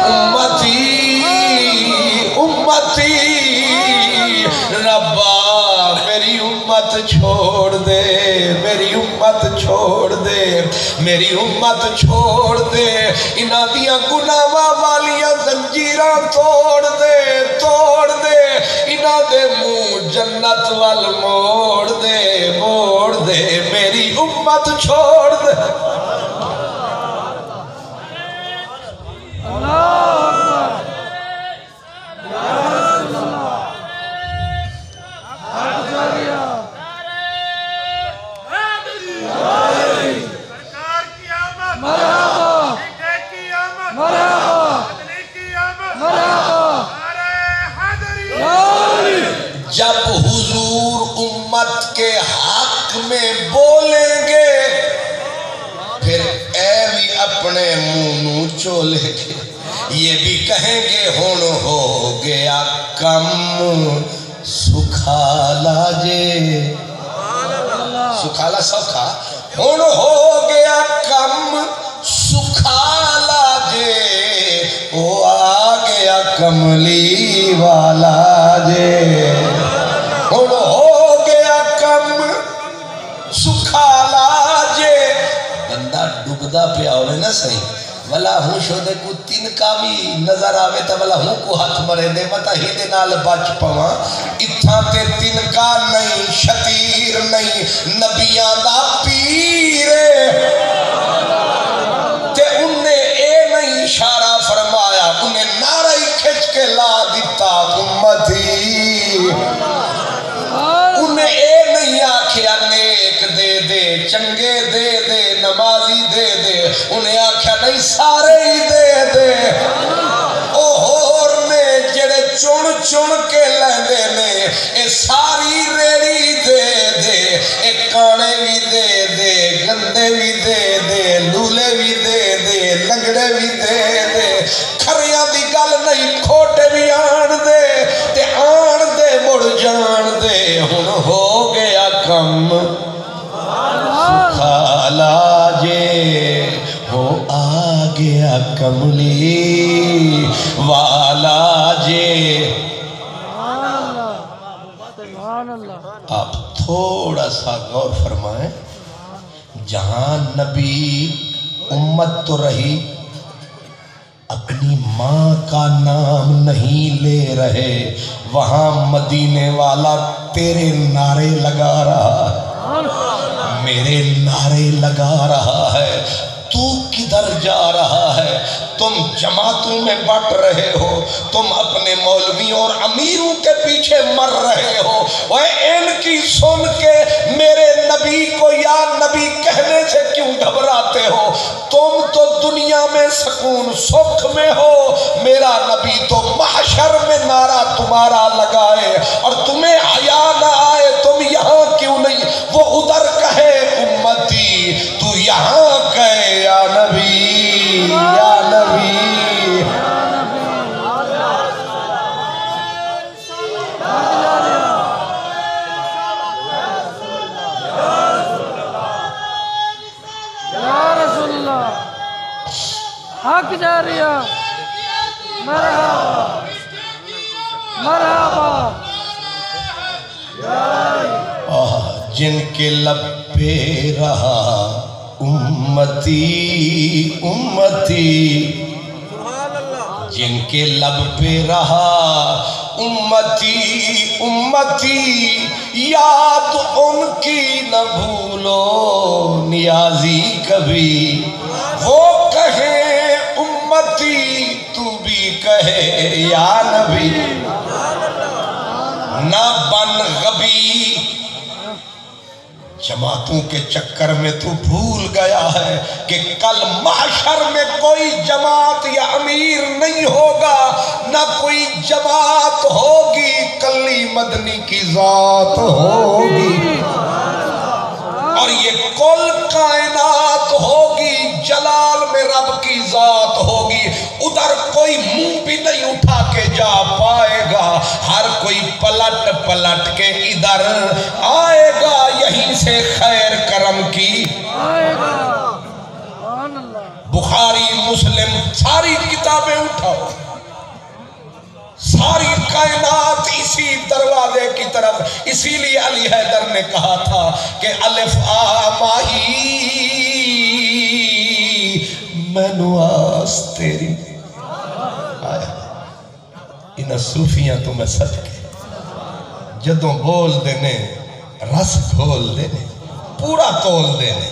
امتی امتی، ربا میری امت چھوڑ دے، میری امت چھوڑ دے، میری امت چھوڑ دے، انہاں دیاں گناہاں والیاں زنجیراں توڑ دے، توڑ دے، انہاں دے منہ جنت وال موڑ دے، موڑ دے، میری امت چھوڑ دے۔ جب حضور امت کے حق میں بولیں گے پھر اے بھی اپنے منہ چولیں گے، یہ بھی کہیں گے ہن ہو گیا کم سکھالا جے، سکھالا سوکھا، ہن ہو گیا کم سکھالا جے، وہ آ گیا کملی والا جے، ہن ہو گیا کم سکھالا جے، بندہ ڈبدا پیا ہوئے نا صحیح، ولا ہوں شودے کو تین کامی نظر آوے تا ولا ہوں کو ہاتھ مرے دے متا ہی دے نال بچ پواں، اتھاں تے تین کا نہیں، شتیر نہیں، نبیاں دا پیر تے انہیں اے نہیں اشارہ فرمایا، انہیں نعرہ ہی کھچ کے لا دیتا امتی، انہیں اے نہیں آکھیا نیک انہیں آکھیا نہیں سارے ہی دے دے او ہور نے جڑے چن چن کے لیندے نے اے ساری ریڑی دے دے اے کانے بھی دے دے گندے بھی دے دے لولے بھی دے دے لنگڑے بھی دے دے کھریاں دی گل نہیں کھوٹے بھی آن دے تے آن دے مڑ جان دے ہن ہو گیا کم سکھالا جے ہو آ گیا کملی والا جے آپ تھوڑا سا غور فرمائیں جہاں نبی امت تو رہی اپنی ماں کا نام نہیں لے رہے وہاں مدینے والا تیرے نعرے لگا رہا ہے میرے نعرے لگا رہا ہے تو کدھر جا رہا ہے تم جماعتوں میں بٹ رہے ہو تم اپنے مولویوں اور امیروں کے پیچھے مر رہے ہو وہ ان کی سن کے میرے نبی کو یا نبی کہنے سے کیوں گھبراتے ہو تم تو دنیا میں سکون سکھ میں ہو میرا نبی تو محشر میں نعرہ تمہارا لگائے اور تمہیں حیا نہ آئے تم یہاں کیوں نہیں وہ ادھر کہے امتی تو یہاں کہے یا نبی یا نبی حق جاریہ مرحبا مرحبا جن کے لب پہ رہا امتی امتی جن کے لب پہ رہا امتی امتی یاد ان کی نہ بھولو نیازی کبھی وہ کہے امتی تو بھی کہے یا نبی نہ بن غبی جماعتوں کے چکر میں تو بھول گیا ہے کہ کل محشر میں کوئی جماعت یا امیر نہیں ہوگا نہ کوئی جماعت ہوگی کلی مدنی کی ذات ہوگی اور یہ کل کائنات ہوگی جلال میں رب کی ذات ہوگی ادھر کوئی منہ بھی نہیں اٹھا کے جا پائے گا ہر کوئی پلٹ پلٹ کے ادھر آئے گا یہیں سے خیر کرم کی بخاری مسلم ساری کتابیں اٹھاؤ ساری کائنات اسی دروازے کی طرف اسی لیے علی حیدر نے کہا تھا کہ الف آ ماہی میں نواز تیری آیا انہاں صوفیاں تو میں صدقے جدوں بول دینے رس کھول دینے پورا تول دینے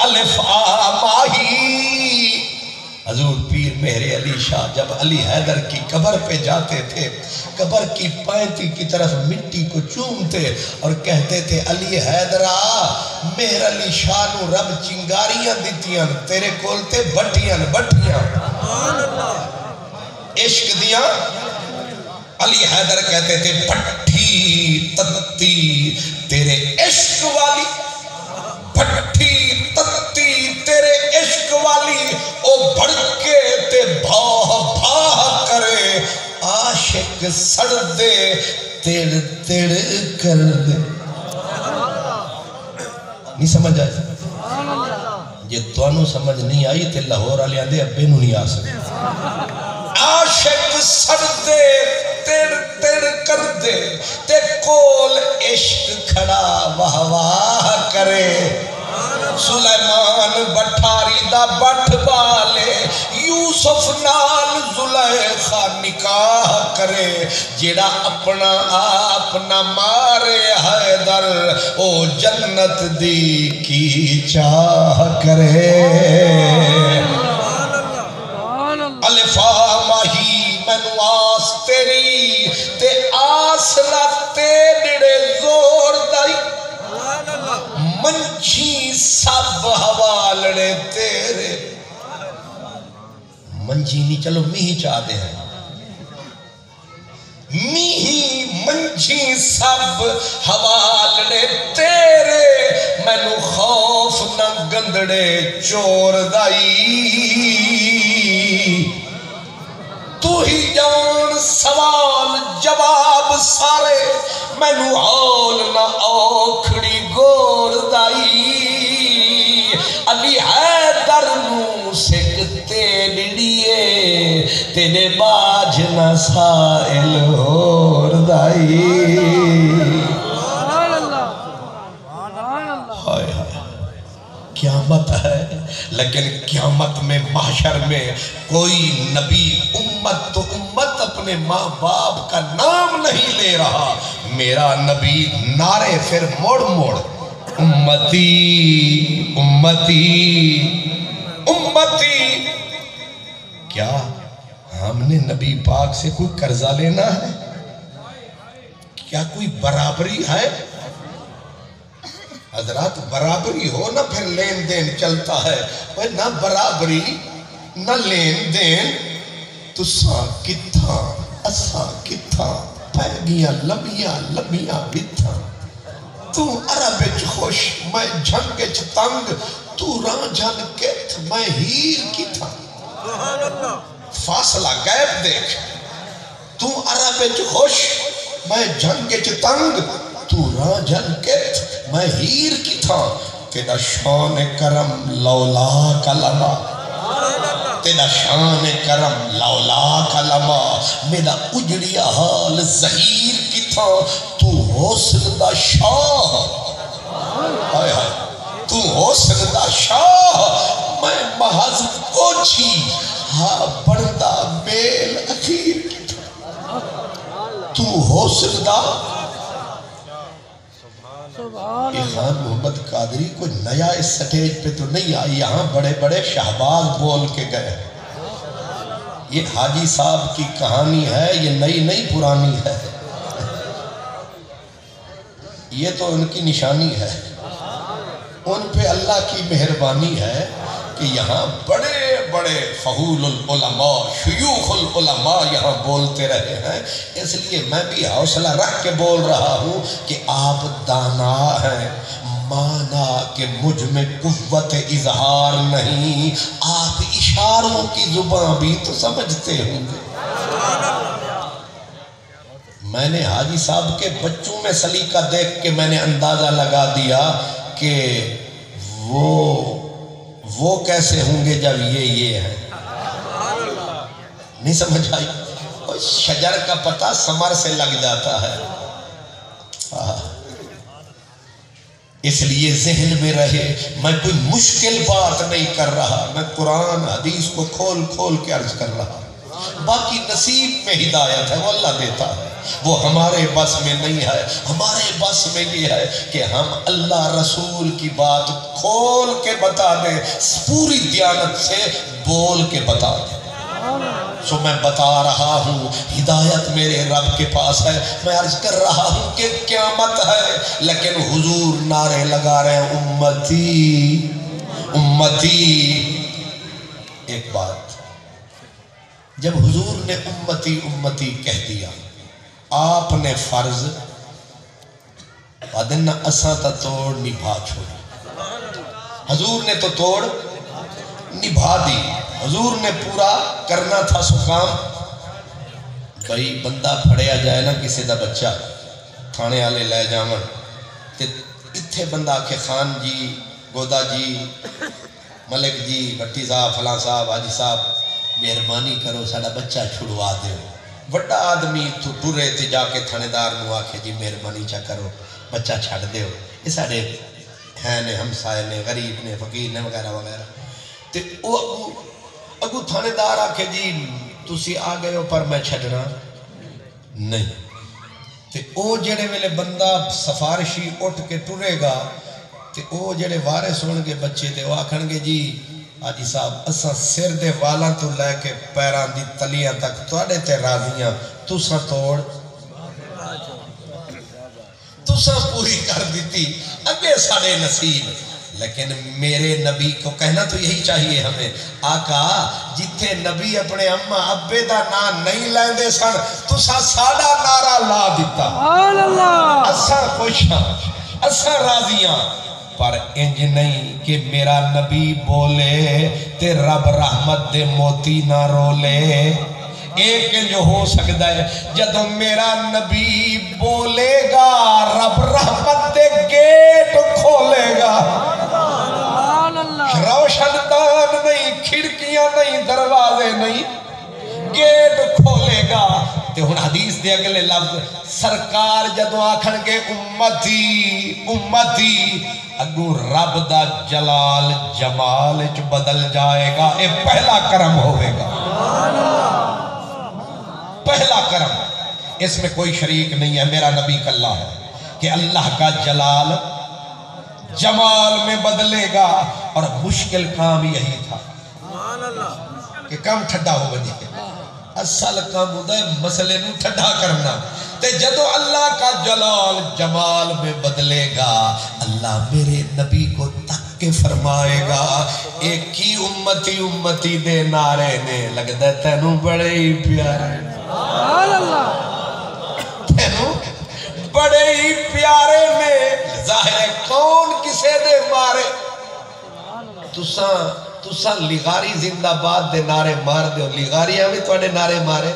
الف آ ماہی حضور پیر مہر علی شاہ جب علی حیدر کی قبر پہ جاتے تھے قبر کی پینتی کی طرف مٹی کو چومتے اور کہتے تھے علی حیدرہ مہر علی شاہ نو رب چنگاریاں دیتیاں تیرے کولتے بٹیاں بٹیاں عشق دیاں علی حیدر کہتے تھے پٹھی تتی تیرے عشق والی پٹھی تتی تیرے عشق والی او بھڑکے تے بھا بھا کرے عاشق سڑ دے تیڑ تیڑ کر دے نہیں سمجھ آئی یہ توانو سمجھ نہیں آئی تے لاہور والے آندے ابے نو نہیں آ سکتے عاشق سڑ دے تیڑ تیڑ کر دے تے کول عشق کھڑا واہ واہ کرے سلیمان بٹھاری دا بٹھ بالے یوسف نال زلیخا نکاح کرے جیڑا اپنا آپ نہ مارے حیدر او جنت دی کی چاہ کرے الفا ماہی مینو آس تیری تے آس لاتے نڑے زور دائی منچھی سب حوالڑے تیرے منجی نہیں چلو میہی چاہتے ہیں میہی منجی سب حوالے تیرے مینو خوف نہ گندڑے چور دائی تو ہی جان سوال جواب سارے مینو ہول نہ اوکھڑی گور دائی علی حیدر نو سکتے لڑیے تیرے باج نہ سائل ہور دائی ہائے ہائے قیامت ہے لیکن قیامت میں محشر میں کوئی نبی امت تو امت اپنے ماں باپ کا نام نہیں لے رہا میرا نبی نعرے پھر موڑ موڑ امتی امتی امتی کیا ہم نے نبی پاک سے کوئی قرضہ لینا ہے کیا کوئی برابری ہے حضرات برابری ہو نہ پھر لین دین چلتا ہے نہ برابری نہ لین دین تساں کتھاں اساں کتھاں پیگیاں لمیاں لمیاں بتھاں تو عرب وچ خوش میں جھنگ وچ تنگ تو راں جھن کت میں ہیر کتھاں فاصلہ غیب دیکھ تو عرب وچ خوش میں جھنگ وچ تنگ تو راں جھن کت میں ہیر کتھاں تیرا شان کرم لولا کلمہ تیرا شان کرم لولا کلمہ میرا اجڑیا حال ظہیر کتھاں تو حسن دا شاہ آئے آئے تو حسن دا شاہ میں محض کوچھی ہاں بڑھدا میل اخیر کتھاں تو حسن دا خان محمد قادری کوئی نیا اس سٹیج پہ تو نہیں آئی یہاں بڑے بڑے شہباز بول کے گئے یہ حاجی صاحب کی کہانی ہے یہ نئی نئی پرانی ہے یہ تو ان کی نشانی ہے ان پہ اللہ کی مہربانی ہے کہ یہاں بڑے بڑے فہول العلماء شیوخ العلماء یہاں بولتے رہے ہیں اس لیے میں بھی حوصلہ رکھ کے بول رہا ہوں کہ آپ دانا ہیں مانا کہ مجھ میں قوت اظہار نہیں آپ اشاروں کی زبان بھی تو سمجھتے ہوں گے میں نے حاجی صاحب کے بچوں میں سلیقہ دیکھ کے میں نے اندازہ لگا دیا کہ وہ کیسے ہوں گے جب یہ ہے نہیں سمجھ آئی شجر کا پتہ ثمر سے لگ جاتا ہے اس لیے ذہن میں رہے میں کوئی مشکل بات نہیں کر رہا میں قرآن حدیث کو کھول کھول کے عرض کر رہا باقی نصیب میں ہدایت ہے وہ اللہ دیتا ہے وہ ہمارے بس میں نہیں ہے ہمارے بس میں یہ ہے کہ ہم اللہ رسول کی بات کھول کے بتا دیں پوری دیانت سے بول کے بتا دیں سو میں بتا رہا ہوں ہدایت میرے رب کے پاس ہے میں عرض کر رہا ہوں کہ قیامت ہے لیکن حضور نعرے لگا رہے ہیں امتی امتی ایک بات جب حضور نے امتی امتی کہہ دیا آپ نے فرض بعدن اساں تا توڑ نبھا چھوڑی حضور نے تو توڑ نبھا دی حضور نے پورا کرنا تھا سو کام بھئی بندہ پھڑیا جائے نا کسی دا بچہ تھانے والے لے جاون تے اتھے بندہ کہ خان جی گودا جی ملک جی بھٹی صاحب فلاں صاحب حاجی صاحب مہربانی کرو ساڑا بچہ چھڑوا دے وڈا آدمی تو ٹورے تے جا کے تھانے دار نو آکھے جی مہربانی چا کرو بچہ چھڑ دے یہ ساڑے ہیں نے ہمسائے نے غریب نے فقیر نے وغیرہ وغیرہ تے او اگو تھانے دار آکھے جی تسی آ گئے ہو پر میں چھڑنا نہیں تے او جڑے ویلے بندہ سفارشی اٹھ کے ٹورے گا تے او جڑے وارث ہون گے بچے تے وہ آکھن گے جی حاجی صاحب اساں سر دے والاں تو لے کے پیراں دی تلیاں تک تواڈے تے راضیاں تساں توڑ تساں پوری کر دیتی اگے ساڈے نصیب لیکن میرے نبی کو کہنا تو یہی چاہیے ہمیں، آقا جتھے نبی اپنے اما ابے دا نام نہیں لیندے سن تسا ساڈا نعرہ لا دیتا، سبحان اللہ، اساں خوش ہاں، اساں راضیاں، پر انج نہیں کہ میرا نبی بولے تے رب رحمت دے موتی نہ رولے۔ ایک جو ہو سکتا ہے جدو میرا نبی بولے گا رب رحمت دے گیٹ کھولے گا، سبحان اللہ، روشن دان نہیں، کھڑکیاں نہیں، دروازے نہیں، گیٹ کھولے گا۔ تے ہن حدیث دے اگلے لفظ سرکار جدو آکھن گے امتی امتی، اگو رب دا جلال جمال چ بدل جائے گا، اے پہلا کرم ہوئے گا، پہلا کرم، اس میں کوئی شریک نہیں ہے، میرا نبی کلّہ ہے کہ اللہ کا جلال جمال میں بدلے گا۔ اور مشکل کام یہی تھا کہ کم ٹھڈا ہو بجے، اصل کام ہوتا ہے مسئلے نو ٹھڈا کرنا، تے جدو اللہ کا جلال جمال میں بدلے گا اللہ میرے نبی کو تک کے فرمائے گا ایک ہی امتی امتی دے نعرے نے لگتا ہے تینوں بڑے ہی پیارے، سبحان اللہ، تینوں بڑے ہی پیارے میں، ظاہر ہے کون کسے دے مارے، تساں لغاری زندہ باد دے نعرے مار دیو، لغاریاں بھی توڑے نعرے مارے،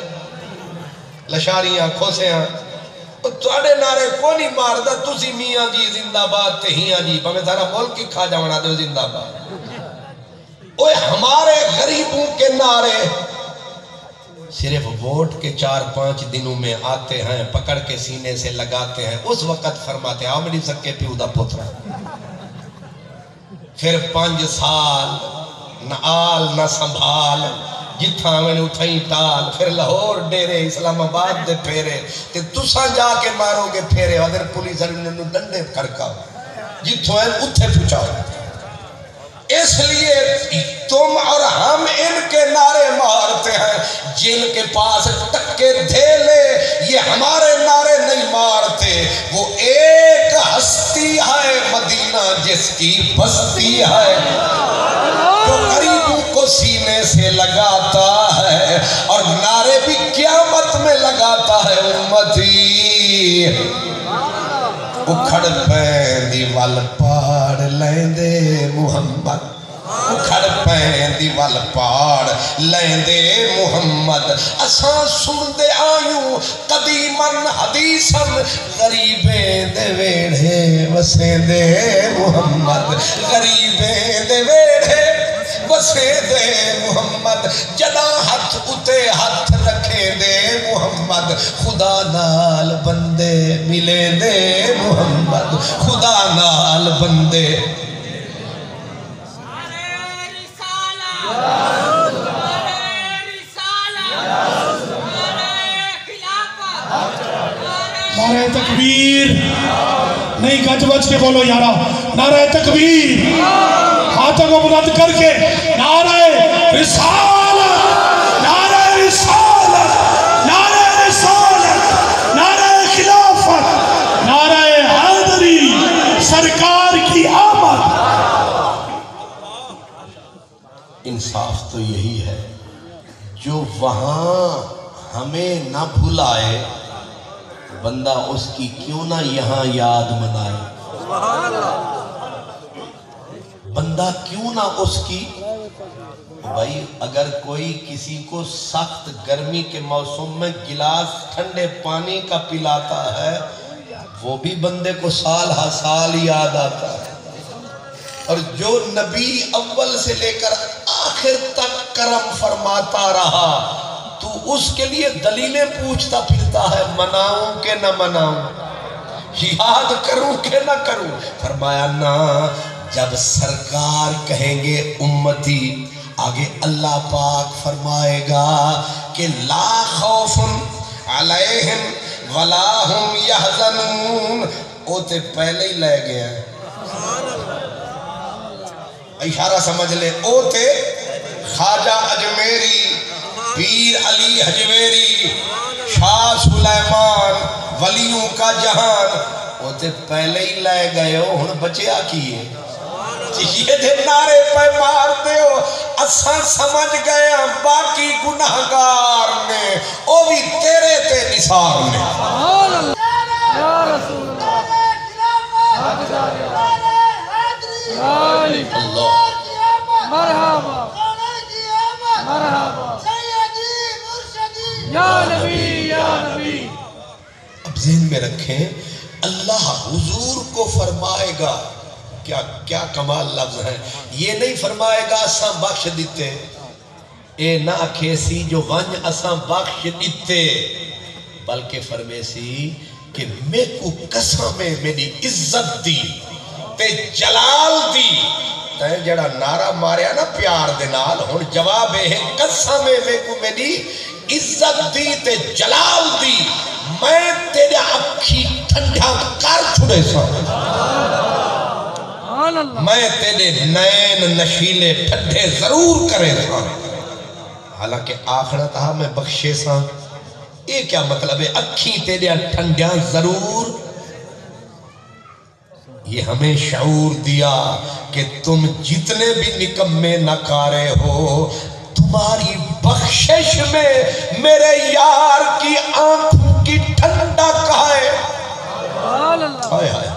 لشاریاں کھوسیاں توڑے نعرے کو نہیں مار دا، تسی میاں جی زندہ باد تے ہیاں جی پہمیں سارا ملک کی کھا جاونا دے زندہ باد، اوہ ہمارے غریبوں کے نعرے صرف ووٹ کے 4-5 دنوں میں آتے ہیں، پکڑ کے سینے سے لگاتے ہیں، اس وقت فرماتے ہیں آمڑی سکے پیو دا پترا، پھر 5 سال نہ آل نہ سنبھال، جتھاں میں نے اٹھائیں ٹال، پھر لاہور ڈیرے اسلام آباد دے پھیرے، تے تساں جا کے مارو گے پھیرے، اگر پولیس انہوں ڈنڈے کھڑکاؤ جتھوں ہیں اتھے پوچھاؤ۔ اس لیے تم اور ہم ان کے نعرے مارتے ہیں، جن کے پاس ٹکے دھیلے یہ ہمارے نعرے نہیں مارتے، وہ ایک ہستی ہے مدینہ جس کی بستی ہے، جو غریبوں کو سینے سے لگاتا ہے اور نعرے بھی قیامت میں لگاتا ہے، امتی اکھڑ پیندی ول پاڑ لیندے محمد، اکھڑ پیندی ول پاڑ لیندے محمد، اساں سندے آیوں قدیمن حدیثن غریبیں دے ویڑھے وسیندے محمد، غریبیں دے ویڑھے وسیندے محمد، جدا ہاتھ اتے ہاتھ رکھے دے محمد، خدا نال بندے ملے دے محمد، خدا نال بندے نعرہ تکبیر نہیں گج بج کے بولو یارا، نعرہ تکبیر ہاتھوں کو بلند کر کے، نعرہ رسالت، نعرہ رسالت، نعرہ رسالت، نعرہ خلافت، نعرہ حیدری، سرکار کی آمد۔ انصاف تو یہی ہے جو وہاں ہمیں نہ بھلائے بندہ اس کی کیوں نہ یہاں یاد منائے، بندہ کیوں نہ اس کی، بھائی اگر کوئی کسی کو سخت گرمی کے موسم میں گلاس ٹھنڈے پانی کا پلاتا ہے وہ بھی بندے کو سال ہر سال یاد آتا ہے، اور جو نبی اول سے لے کر آخر تک کرم فرماتا رہا تو اس کے لیے دلیلیں پوچھتا پھرتا ہے، مناؤں کہ نہ مناؤں، یاد کروں کہ نہ کروں، فرمایا نا جب سرکار کہیں گے امتی، آگے اللہ پاک فرمائے گا کہ لا خوف علیہم ولا ہم یحزنون، اوتے پہلے ہی لے گیا، اشارہ سمجھ لے، اوتے خواجہ اجمیری، پیر علی حجویری، شاہ سلیمان، ولیوں کا جہان، اوتے پہلے ہی لے گئے ہو، ہن بچیا کیے، یہ دے نعرے پہ مار دیو اساں سمجھ گئے ہیں باقی گناہگار نے او بھی تیرے تے نثار نے سبحان اللہ یا رسول اللہ مرحبا مرحبا یا نبی یا نبی. اب ذہن میں رکھیں اللہ حضور کو فرمائے گا کیا کمال لفظ ہے یہ نہیں فرمائے گا اساں بخش دیتے اے نہ کھیسی جو ونج اساں بخش دیتے بلکہ فرمے سی کہ میں کو قسم میں میری عزت دی تے جلال دی تے جڑا نعرہ ماریا نا پیار دے نال ہن جواب ہے قسم میں کو میری عزت دی تے جلال دی میں تیرے اکھی ٹھنڈا کر چھڑے سا میں تیرے نین نشیلے ٹھنڈے ضرور کرے سا حالانکہ آخرت ہاں میں بخشے سا یہ کیا مطلب ہے اکھی تیرے ٹھنڈیاں ضرور یہ ہمیں شعور دیا کہ تم جتنے بھی نکمے نکارے ہو تمہاری بخشش میں میرے یار کی آنکھوں کی ٹھنڈا کہائے ہائے ہائے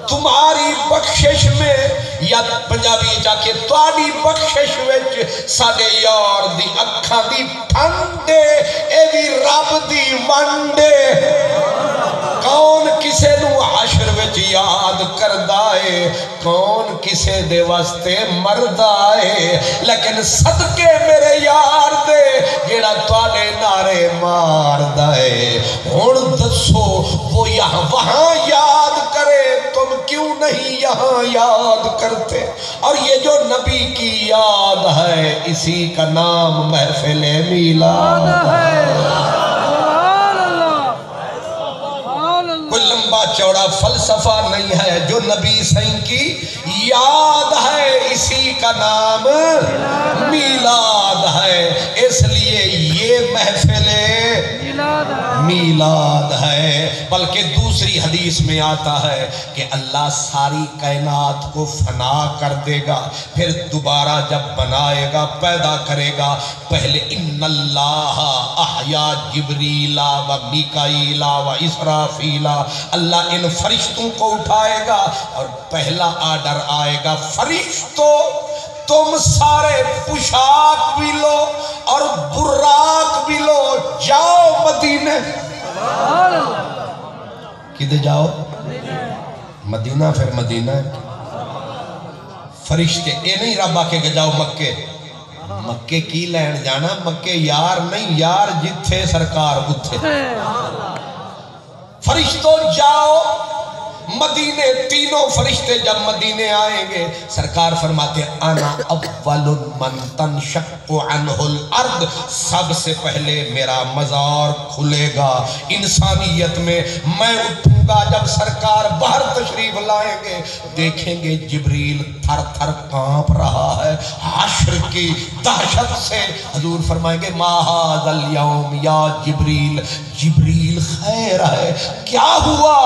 تمہاری بخشش میں یا پنجابی جا کے تاری بخشش وچ ساڈے یار دی اکھاں دی ٹھنڈے اے بھی رب دی ونڈے کون کسے نو حشر وچ یاد کردائے کون کسے دے واسطے مردائے لیکن صدقے میرے یار دے جیڑا تواڈے نعرے مار دائے ہن دسو وہ یہاں وہاں یاد کرے تم کیوں نہیں یہاں یاد کرتے اور یہ جو نبی کی یاد ہے اسی کا نام محفل میلاد ہے کوئی لمبا چوڑا فلسفہ نہیں ہے جو نبی سائیں کی یاد ہے اسی کا نام میلاد ہے اس لیے یہ محفل میلاد ہے بلکہ دوسری حدیث میں آتا ہے کہ اللہ ساری کائنات کو فنا کر دے گا پھر دوبارہ جب بنائے گا پیدا کرے گا پہلے ان اللہ احیا جبریل و میکائیل و اسرافیل اللہ ان فرشتوں کو اٹھائے گا اور پہلا آرڈر آئے گا فرشتوں تم سارے پوشاک بھی لو اور براق بھی لو جاؤ مدینے کدھے جاؤ مدینہ پھر مدینہ فرشتے اے نہیں رب آکے کہ جاؤ مکے مکے کی لین جانا مکے یار نہیں یار جتھے سرکار اتھے فرشتوں جاؤ مدینے تینوں فرشتے جب مدینے آئیں گے سرکار فرماتے انا اول من تنشق عنہ الارض سب سے پہلے میرا مزار کھلے گا انسانیت میں اٹھوں گا جب سرکار باہر تشریف لائیں گے دیکھیں گے جبریل تھر تھر کانپ رہا ہے حشر کی دہشت سے حضور فرمائیں گے ما ھذا اليوم یا جبریل جبریل خیر ہے کیا ہوا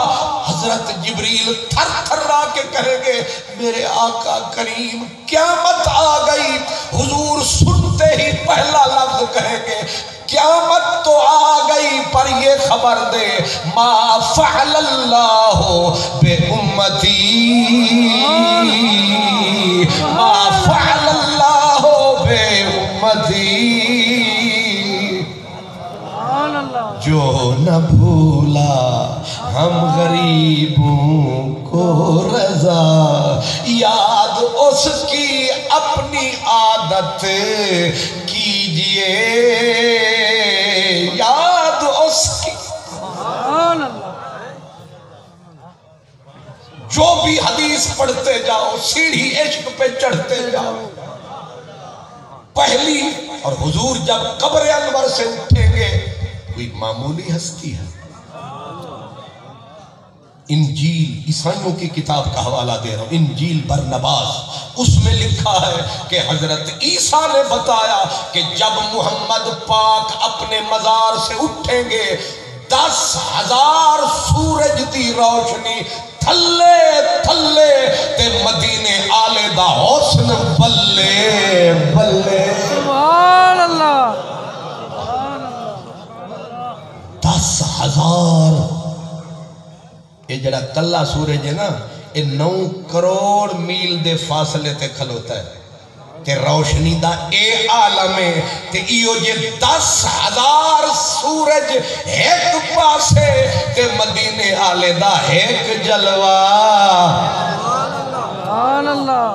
حضرت جبریل تھر تھر را کے کہیں گے میرے آقا کریم قیامت آ گئی حضور سنتے ہی پہلا لفظ کہیں گے قیامت تو آ گئی پر یہ خبر دے ما فعل اللہ بے امتی ما فعل اللہ بے امتی جو نہ بھولا ہم غریبوں کو رضا یاد اس کی اپنی عادت کیجئے یاد اس کی جو بھی حدیث پڑھتے جاؤ سیڑھی عشق پہ چڑھتے جاؤ پہلی اور حضور جب قبر انور سے اٹھیں گے کوئی معمولی ہستی ہے انجیل عیسائیوں کی کتاب کا حوالہ دے رہا ہوں انجیل برنباس اس میں لکھا ہے کہ حضرت عیسیٰ نے بتایا کہ جب محمد پاک اپنے مزار سے اٹھیں گے 10,000 سورج دی روشنی تھلے تھلے تے مدینے آلے دا حسن بلے بلے سبحان اللہ 10,000 یہ جڑا کلا سورج ہے نا یہ 9 کروڑ میل دے فاصلے تے کھلوتا ہے تے روشنی دا اے عالم ہے تے ایو جے 10,000 سورج ایک پاسے تے مدینے آلے دا ایک جلوہ سبحان اللہ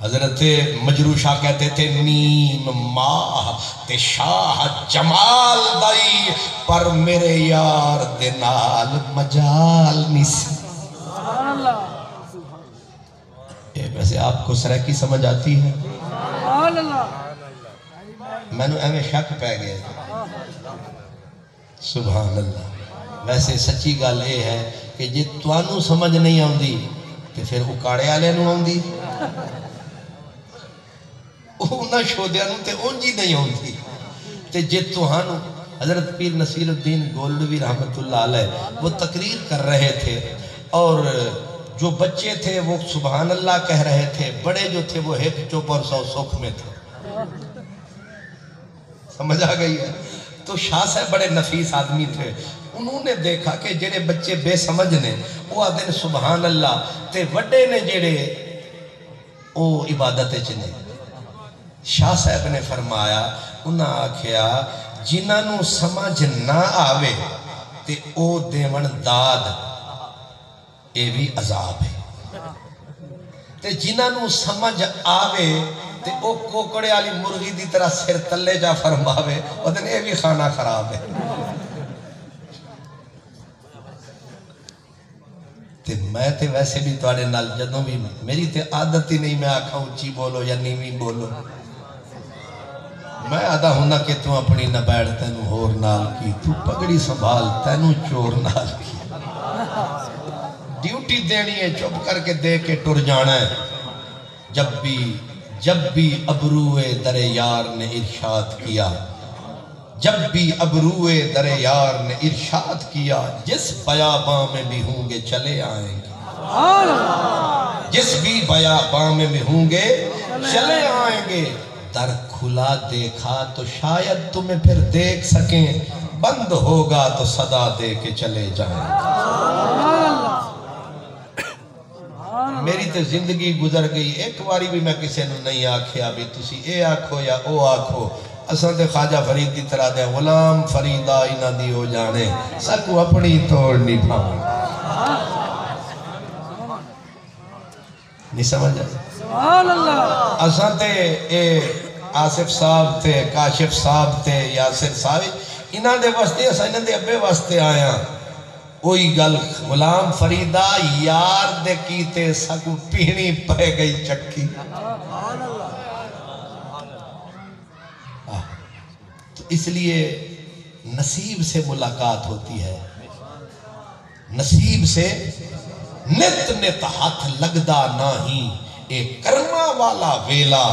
حضرت مجروح شاہ کہتے تھے نیم ماہ تے شاہ جمال دائی پر میرے یار دے نال مجال نیسی سبحان اللہ ویسے آپ کو سرکی سمجھ آتی ہے سبحان اللہ میں نے ایویں شک پہ گئے سبحان اللہ ویسے سچی گل یہ ہے کہ جی توانوں سمجھ نہیں آؤندی تو پھر اکاڑے والے نوں آؤندی انہاں شودیاں نوں تے اونج ہی نہیں آؤندی تے جے توہانوں حضرت پیر نصیر الدین گولڈوی رحمت اللہ علیہ وہ تقریر کر رہے تھے اور جو بچے تھے وہ سبحان اللہ کہہ رہے تھے بڑے جو تھے وہ 1 چپ اور 100 سکھ میں تھے سمجھ آ گئی ہے تو شاہ صاحب بڑے نفیس آدمی تھے انہوں نے دیکھا کہ جڑے بچے بے سمجھ نے وہ آدھے سبحان اللہ تے وڈے نے جڑے وہ عبادت چنے شاہ صاحب نے فرمایا انہاں آکھیا جنہاں نوں سمجھ نہ آوے تے او دیون داد اے بھی عذاب ہے تے جنہاں نوں سمجھ آوے تے او کوکڑے والی مرغی دی طرح سر تلے جا فرماوے او دن اے بھی کھانا خراب ہے تے میں تے ویسے بھی تواڈے نال جدوں بھی میری تے عادت ہی نہیں میں آکھاں اونچی بولو یا نیویں بولو میں آدھا ہونا کہ تو اپنی نہ بیٹھ تینوں ہور نال کی تو پگڑی سنبھال تینوں چور نال کی ڈیوٹی دینی ہے چپ کر کے دے کے ٹر جانا ہے جب بھی ابروئے در یار نے ارشاد کیا جب بھی ابروئے در یار نے ارشاد کیا جس بیاباں میں بھی ہوں گے چلے آئیں گے جس بھی بیاباں میں بھی ہوں گے چلے آئیں گے در کھلا دیکھا تو شاید تمہیں پھر دیکھ سکیں بند ہوگا تو صدا دے کے چلے جائیں میری تو زندگی گزر گئی ایک باری بھی میں کسی نے نہیں آکھیا بھی تسی اے آکھو یا او آکھو اساں تے خواجہ فرید دی طرح دے غلام فریدہ انہاں دی ہو جانے سکو اپنی توڑ نہیں پھاؤں نہیں سمجھ آئی سبحان اللہ اساں تے اے آصف صاحب تے کاشف صاحب تے یاسر صاحب انہاں دے واسطے اساں انہاں دے ابے واسطے آیا کوئی گل غلام فریدہ یار دے کیتے سکو پینی پہ گئی چکی تو اس لیے نصیب سے ملاقات ہوتی ہے نصیب سے نت نت ہاتھ لگدا نہیں ایک کرما والا ویلا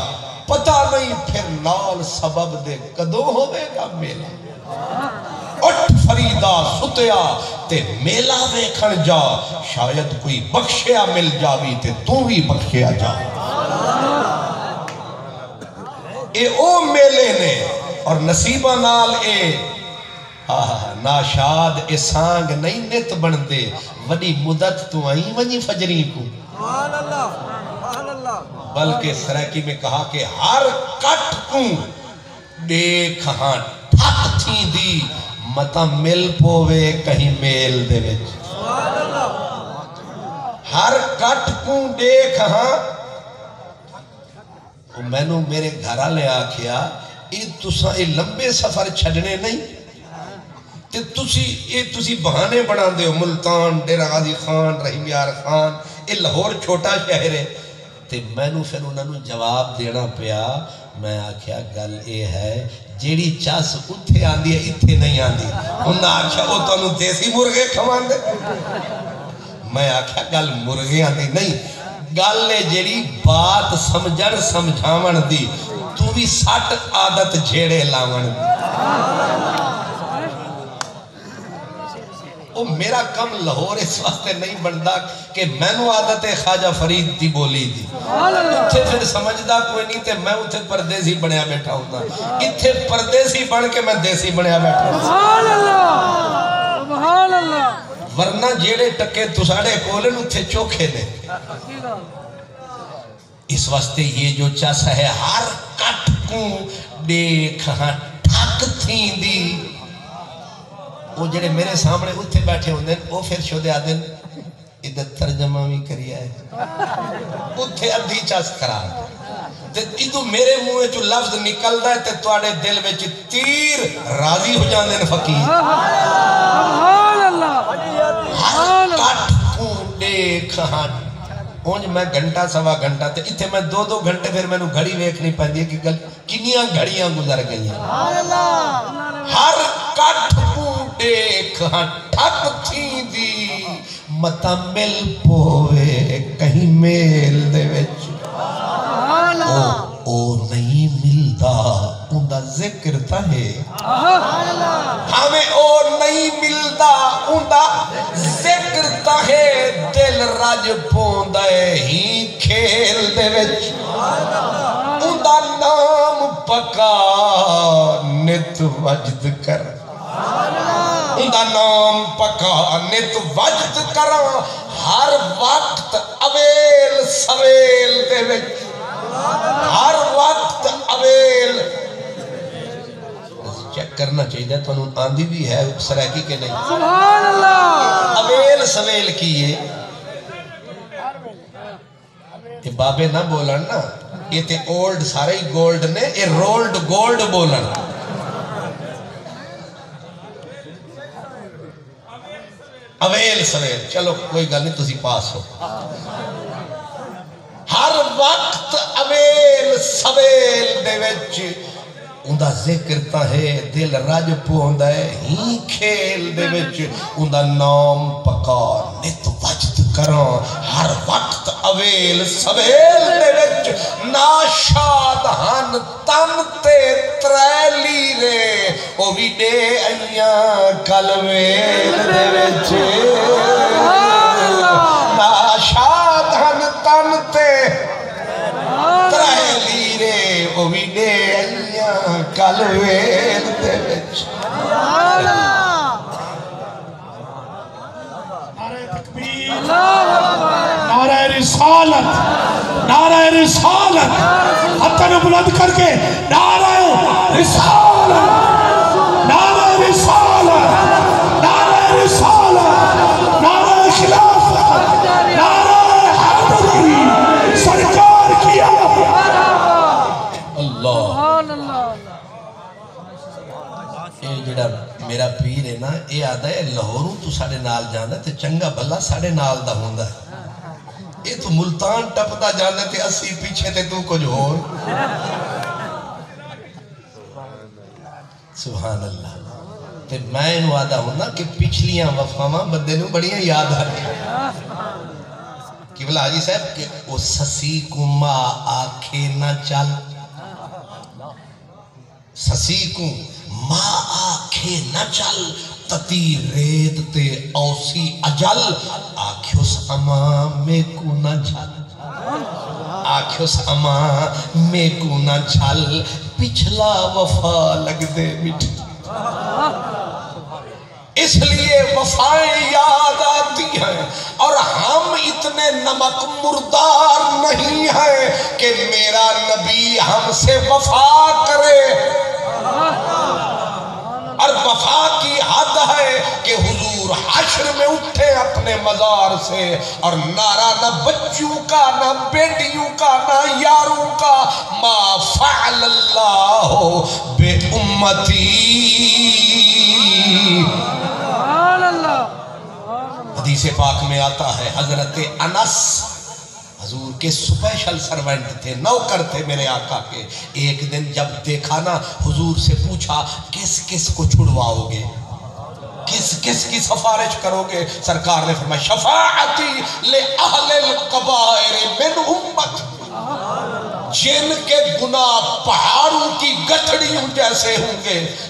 پتہ نہیں پھر نال سبب دے کدوں ہوئے گا میلہ اٹھ فریدہ ستیا تے میلہ ویکھن جا شاید کوئی بخشیا مل جاوی تے تو بھی بخشیا جا اے او میلے نے اور نصیبہ نال اے ناشاد اے سانگ نہیں نت بندے وڈی مدت تو آئیں ونی فجری کو بلکہ سرائکی میں کہا کہ ہر کٹ کو دیکھ ہاں ٹھک تھی دی متا مل پووے کہیں میل دے وچ ہر کٹ کو دیکھ ہاں میں نو میرے گھرہ لے آکھیا اے لمبے سفر چھڑنے نہیں تسی بہانے بنا دے ہو ملتان ڈیرہ غازی خان رحیم یار خان اے لاہور چھوٹا شہر ہے تے میں نو پھر انہوں نے جواب دینا پیا میں آکھیا گل اے ہے جیڑی چاس اتھے آندی ہے اتھے نہیں آندی انہوں نے آکھیا وہ تو انہوں دیسی مرغے کھمان دے میں آکھیا گل مرغے آندی نہیں گل لے جیڑی بات سمجھر سمجھاون دی تو بھی 60 عادت جھیڑے لاون دی وہ میرا کم لاہور اس واسطے نہیں بنتا کہ میں نو عادت ہے خواجہ فرید دی بولی دی اتھے پھر سمجھدا کوئی نہیں تے میں اتھے پردیسی بنیا بیٹھا ہوتا اتھے پردیسی بن کے میں دیسی بنیا بیٹھا ہوتا سبحان اللہ سبحان اللہ ورنہ جیڑے ٹکے تساڑے کولن اتھے چوکھے نے اس واسطے یہ جو چس ہے ہر کٹ کو دیکھ ٹھک تھی دی وہ جڑے میرے سامنے اتھے بیٹھے ہوندے وہ پھر شودے آدن ادھر ترجمہ بھی کریا ہے اتھے ادھی چس کرا تے ادھو میرے منہ جو لفظ نکل دا ہے تے توڑے دل میں تیر راضی ہو جاندے نے فقیر سبحان اللہ ہر کٹ کو دیکھ اونج میں گھنٹہ سوا گھنٹہ تے اتھے میں 2 گھنٹے پھر میں نو گھڑی ویکھ نہیں پہندی ہے کہ کنیاں گھڑیاں گزر گئی ہیں ہر کٹ کو دیکھ ٹھک تھی دی متا مل پوے کہیں میل دے وچ او نہیں ملتا اندہ ذکر تا ہے ہمیں او نہیں ملتا اندہ ذکر تا ہے دل رج پوندے ہی کھیل دے وچ اندہ نام پکا نت وجد کر اندہ نام پکا نت وجد کر ہر وقت اویل سویل دے وچ ہر وقت اویل چیک کرنا چاہیے تو انہوں آندھی بھی ہے سرائکی کے نہیں سبحان اللہ اویل سویل کیے یہ بابے نہ بولن نا یہ تے اولڈ سارے ہی گولڈ نے یہ رولڈ گولڈ بولن اویل سویل چلو کوئی گل نہیں تسی پاس ہو ہر وقت اویل سویل دے وچ اندہ ذکر تا ہے دل رج پوندا ہے ہی کھیل دے وچ اندہ نام پکا نت وجد کراں ہر وقت اویل سویل دے وچ ناشاد ہن تن تے تریلی رے او بھی دے ایاں کلویل دے وچ ناشاد ہن تن تے تریلی رے او بھی دے ایاں کلویل دے وچ سبحان اللہ نعرہ تکبیر نعرہ رسالت نعرہ رسالت ہتھن بلند کر کے نعرہ رسالت نعرہ رسالت نعرہ رسالت نعرہ خلافت نعرہ حیدری سرکار کیا اللہ سبحان اللہ یہ جڑا میرا پیر ہے نا یہ آدھا ہے لاہوروں تو ساڑے نال جانا تے چنگا بھلا ساڑے نال دا ہوندا ہے یہ تو ملتان ٹپدا جانا تے 80 پیچھے تے تو کچھ ہو سبحان اللہ تے میں انہوں آدھا ہونا کہ پچھلیاں وفاواں بندے نوں بڑیاں یاد آ رہی کہ بلا حاجی صاحب کہ او سسی کو ماں آکھے نہ چل سسی کو ماں آکھے نہ چل تتی ریت تے اوسی اجل آکھیوس اما میں کو نہ جھل آکھیوس اما میں کو نہ جھل پچھلا وفا لگ دے مٹھ اس لیے وفائیں یاد آتی ہیں اور ہم اتنے نمک مردار نہیں ہیں کہ میرا نبی ہم سے وفا کرے اور وفا کی حد ہے کہ حضور حشر میں اٹھے اپنے مزار سے اور نعرہ نہ بچوں کا نہ بیٹیوں کا نہ یاروں کا ما فعل اللہ بے امتی سبحان اللہ حدیث پاک میں آتا ہے حضرت انس حضور کے سپیشل سرونٹ تھے نوکر تھے میرے آقا کے ایک دن جب دیکھا نا حضور سے پوچھا کس کس کو چھڑواؤ گے کس کس کی سفارش کرو گے سرکار نے فرمایا شفاعتی لے اہل القبائر من امت جن کے گناہ پہاڑوں کی گٹھڑیوں جیسے ہوں گے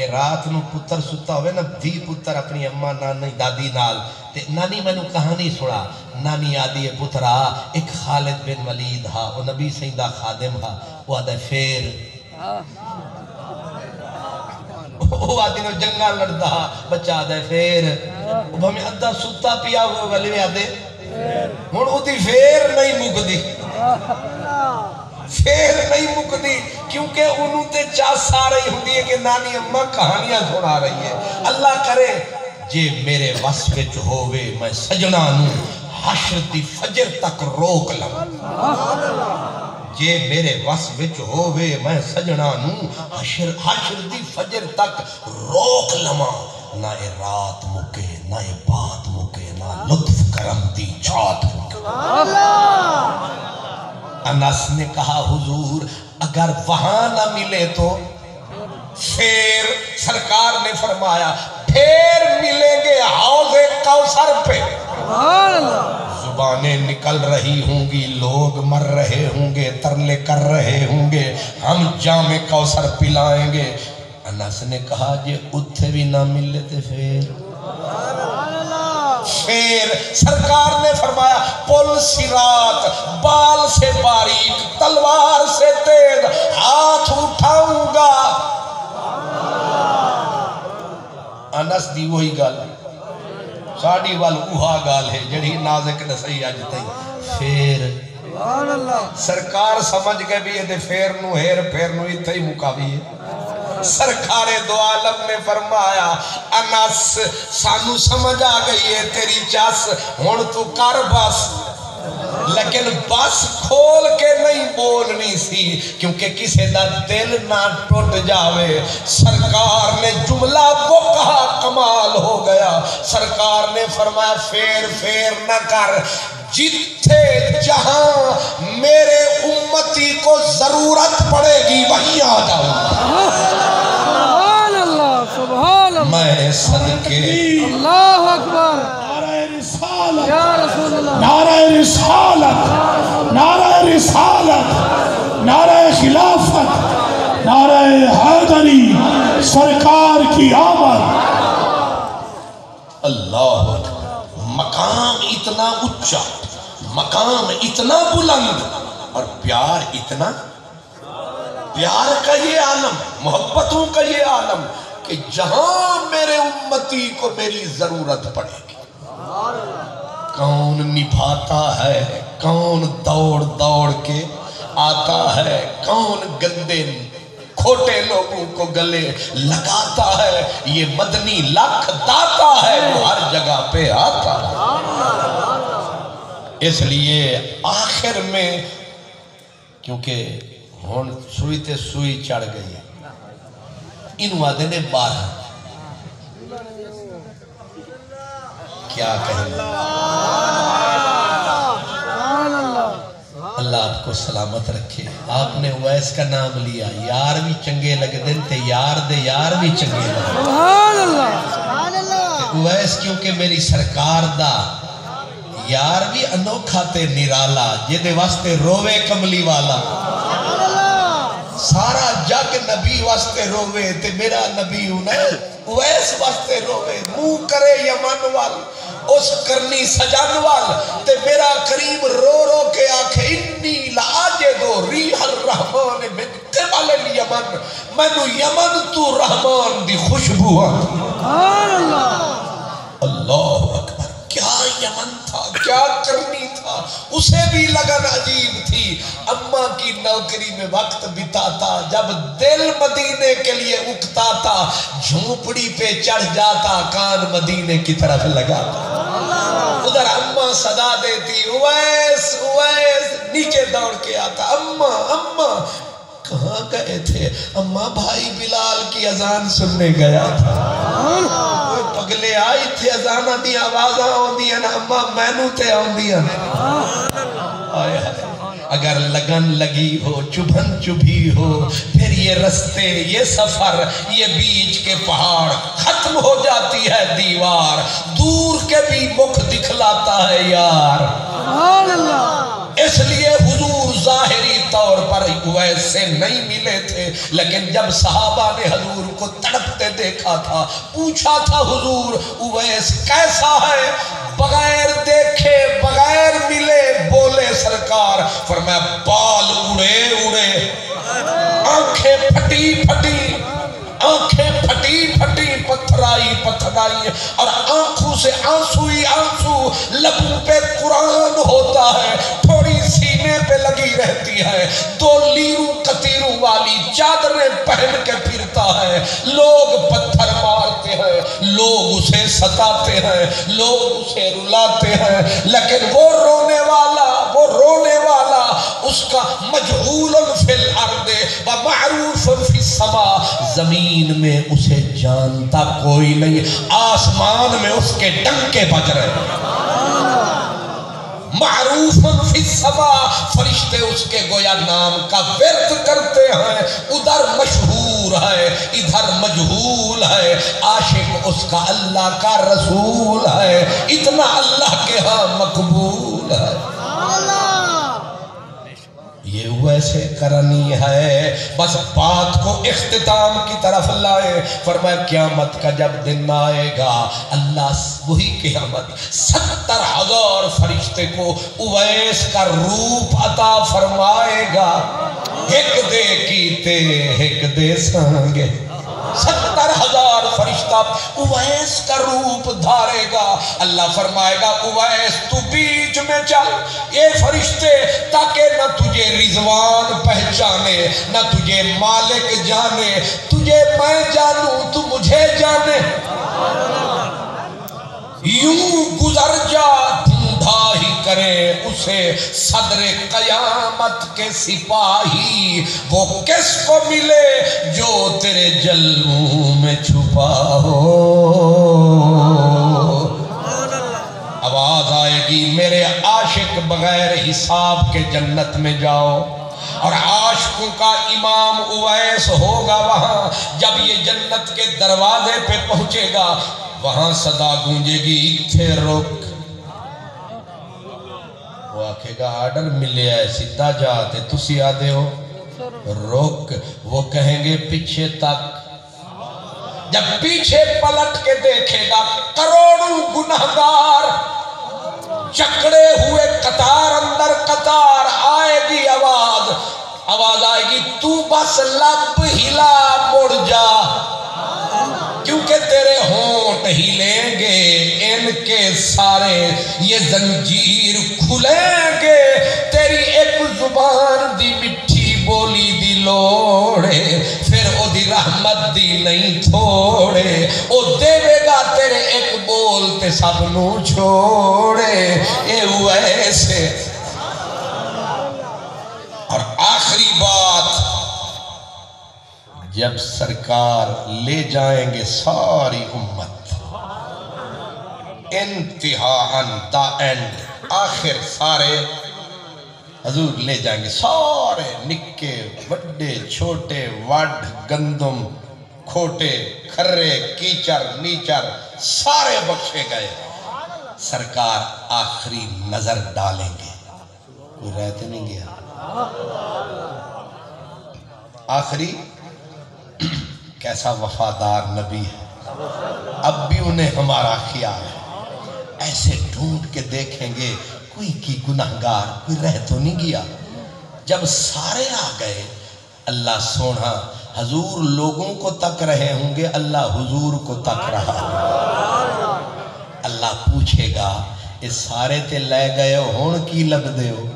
کہ رات نو پتر ستا ہوئے نا دھی پتر اپنی اماں نانی دادی نال تے نانی میں نو کہانی سنا نانی آدھی پترا ایک خالد بن ولید ہا وہ نبی سیدہ خادم ہا وہ آدھے پھر وہ آدھی نو جنگا لڑدا ہا بچہ آدھے پھر وہ ہمیں ادھا ستا پیا ہوئے ولی میں آدھے ہون ہوتی پھر نہیں مک دی پھر نہیں مکدی کیونکہ انہوں تے چاس آ رہی ہوتی ہے کہ نانی اماں کہانیاں سنا رہی ہے اللہ کرے جے میرے وس وچ ہووے میں سجنا نو حشر دی فجر تک روک لواں جے میرے وس وچ ہووے میں سجنا نو حشر دی فجر تک روک لواں نہ اے رات مکے نہ اے بات مکے نہ لطف کرم دی چھات مکے انس نے کہا حضور اگر وہاں نہ ملے تو پھر سرکار نے فرمایا پھر ملیں گے حوض کوثر پہ زبانیں نکل رہی ہوں گی لوگ مر رہے ہوں گے ترلے کر رہے ہوں گے ہم جام کوثر پلائیں گے انس نے کہا جے اتھے بھی نہ ملے تھے پھر سرکار نے فرمایا پل صراط بال سے باریک تلوار سے تیز ہاتھ اٹھاؤں گا انس دی وہی گال ساڑی وال اوہا گال ہے جڑی نازک نسائی آج تھی پھر سرکار سمجھ گئے بھی یہ پھر نو ہیر پھر نو اتھا ہی مقابی ہے سرکار دو عالم نے فرمایا انس سانو سمجھ آ گئی ہے تیری چاس ہون تو کر بس لیکن بس کھول کے نہیں بولنی سی کیونکہ کسی دا دل نہ ٹوٹ جاوے سرکار نے جملہ وہ کہا کمال ہو گیا سرکار نے فرمایا پھر نہ کر جتھے جہاں میرے امتی کو ضرورت پڑے گی وہیں آ جاؤں سبحان اللہ سبحان اللہ میں صدقے اللہ اکبر نعرہ رسالت یا رسول اللہ نعرہ رسالت نعرہ رسالت نعرہ خلافت نعرہ حیدری سرکار کی آمد اللہ مقام اتنا اچھا مقام اتنا بلند اور پیار اتنا پیار کا یہ عالم محبتوں کا یہ عالم کہ جہاں میرے امتی کو میری ضرورت پڑے گی کون نبھاتا ہے کون دوڑ دوڑ کے آتا ہے کون گندے کھوٹے لوگوں کو گلے لگاتا ہے یہ مدنی لاکھ داتا ہے وہ ہر جگہ پہ آتا ہے اس لیے آخر میں کیونکہ ہون سوئی تے سوئی چڑھ گئی ان وعدے نے 12 کیا کہیں اللہ آپ کو سلامت رکھے آپ نے اویس کا نام لیا یار بھی چنگے لگ دن تے یار دے یار بھی چنگے لگ دن اویس کیونکہ میری سرکار دا یار بھی انوکھا تے نرالا جدے واسطے روے کملی والا سارا جگ نبی واسطے روے تے میرا نبی اویس واسطے روے منہ کرے یمن وال اس کرنی سجان وال تے میرا قریب رو رو کے آنکھیں انی لاجدو ریح الرحمن من قبل الیمن مینو یمن تو رحمان دی خوشبو اللہ اکبر کیا یمن تھا کیا کرنی تھا اسے بھی لگن عجیب تھی اماں کی نوکری میں وقت بتاتا جب دل مدینے کے لیے اکتا تھا جھونپڑی پہ چڑھ جاتا کان مدینے کی طرف لگاتا ادھر اماں صدا دیتی اویس اویس نیچے دوڑ کے آتا اماں اماں کہاں گئے تھے اماں بھائی بلال کی اذان سننے گیا تھا کوئی پگلے آئی تھے اذانہ دی آوازاں ہوں دیا نا اماں مینو تے ہوں دیا آئے اگر لگن لگی ہو چبھن چبھی ہو پھر یہ رستے یہ سفر یہ بیچ کے پہاڑ ختم ہو جاتی ہے دیوار دور کے بھی مکھ دکھلاتا ہے یار اس لیے حضور ظاہری طور پر اویس سے نہیں ملے تھے، لیکن جب صحابہ نے حضور کو تڑپتے دیکھا تھا، پوچھا تھا حضور اویس کیسا ہے، بغیر دیکھے بغیر ملے بولے سرکار، فرمایا بال اڑے اڑے، آنکھیں پھٹی پھٹی، آنکھیں پھٹی پھٹی، پتھرائی پتھرائی، اور آنکھوں سے آنسو ہی آنسو، لبوں پہ قرآن ہوتا ہے، تھوڑی سینے پہ لگی رہتی ہے، 2 لیروں کتیروں والی چادریں پہن کے پھرتا ہے، لوگ پتھر مارتے ہیں، لوگ اسے ستاتے ہیں، لوگ اسے رلاتے ہیں، لیکن وہ رونے والا اس کا مجہول فی الارض و معروف فی السماء، زمین میں اسے جانتا کوئی نہیں، آسمان میں اس کے ڈنکے بج رہے ہیں، معروف فی السماء، فرشتے اس کے گویا نام کا ورد کرتے ہیں، ادھر مشہور ہے ادھر مجہول ہے، عاشق اس کا اللہ کا رسول ہے، اتنا اللہ کے ہاں مقبول ہے۔ یہ ویسے کرنی ہے، بس بات کو اختتام کی طرف لائے، فرمایا قیامت کا جب دن آئے گا، اللہ وہی قیامت 70,000 فرشتے کو اویس کا روپ عطا فرمائے گا، ایک دے کیتے ایک دے سانگے، 70,000 فرشتہ اویس کا روپ دھارے گا، اللہ فرمائے گا اویس تو بیچ میں چل، یہ فرشتے تاکہ نہ تجھے رضوان پہچانے، نہ تجھے مالک جانے، تجھے میں جانوں تو مجھے جانے، یوں گزر جا ڈھونڈا ہی کرے اسے صدر قیامت کے سپاہی، وہ کس کو ملے جو تیرے جلووں میں چھپا ہو، آواز آئے گی میرے عاشق بغیر حساب کے جنت میں جاؤ، اور عاشقوں کا امام اویس ہوگا وہاں، جب یہ جنت کے دروازے پہ پہنچے گا، وہاں صدا گونجے گی پھر رک، وہ آکھے گا آرڈر ملے ہے سیدھا جاتے تسی آدھے ہو رک، وہ کہیں گے پیچھے تک، جب پیچھے پلٹ کے دیکھے گا کروڑوں گنہگار چکڑے ہوئے قطار اندر قطار، آئے گی آواز آئے گی تو بس لب ہلا مڑ جا، کیونکہ تیرے ہونٹ ہلیں گے ان کے سارے یہ زنجیر کھلیں گے، تیری ایک زبان دی مٹھی بولی دی لوڑے، پھر او دی رحمت دی نہیں تھوڑے، او دے گا تیرے ایک بول تے سب نو چھوڑے، اے ویسے۔ اور آخری بات، جب سرکار لے جائیں گے ساری امت، انتہاءً دا اینڈ، آخر سارے حضور لے جائیں گے، سارے نکے وڈے چھوٹے وڈ گندم کھوٹے کھرے کیچر نیچر سارے بخشے گئے، سرکار آخری نظر ڈالیں گے، کوئی رہتے نہیں گیا، آخری کیسا وفادار نبی ہے، اب بھی انہیں ہمارا خیال ہے، ایسے ڈھونڈ کے دیکھیں گے کوئی کی گناہگار کوئی رہ تو نہیں گیا، جب سارے آ گئے اللہ سونا حضور لوگوں کو تک رہے ہوں گے، اللہ حضور کو تک رہا، اللہ پوچھے گا اس سارے تے لے گئے ہون کی لب دے ہو،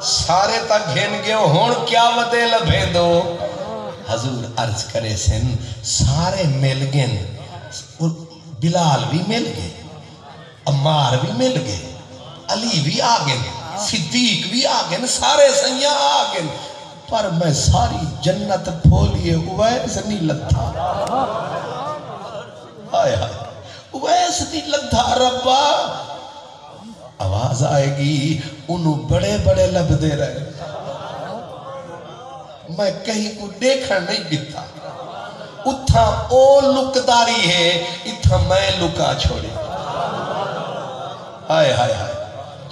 سارے تک گھن گئے ہون کیا ودے لبھیں دو، حضور عرض کرے سن سارے مل گئے، بلال بھی مل گئے، عمار بھی مل گئے، علی بھی آگئے، صدیق بھی آگئے، سارے سیاں آگئے، پر میں ساری جنت پھولیے اویس نہیں لدھا، آئے آئے اویس نہیں لدھا ربا، آواز آئے گی انہوں بڑے بڑے لب دے رہے، میں کہیں کو دیکھا نہیں دیتا، اتھا او لکداری ہے اتھا میں لکا چھوڑے، ہائے ہائے ہائے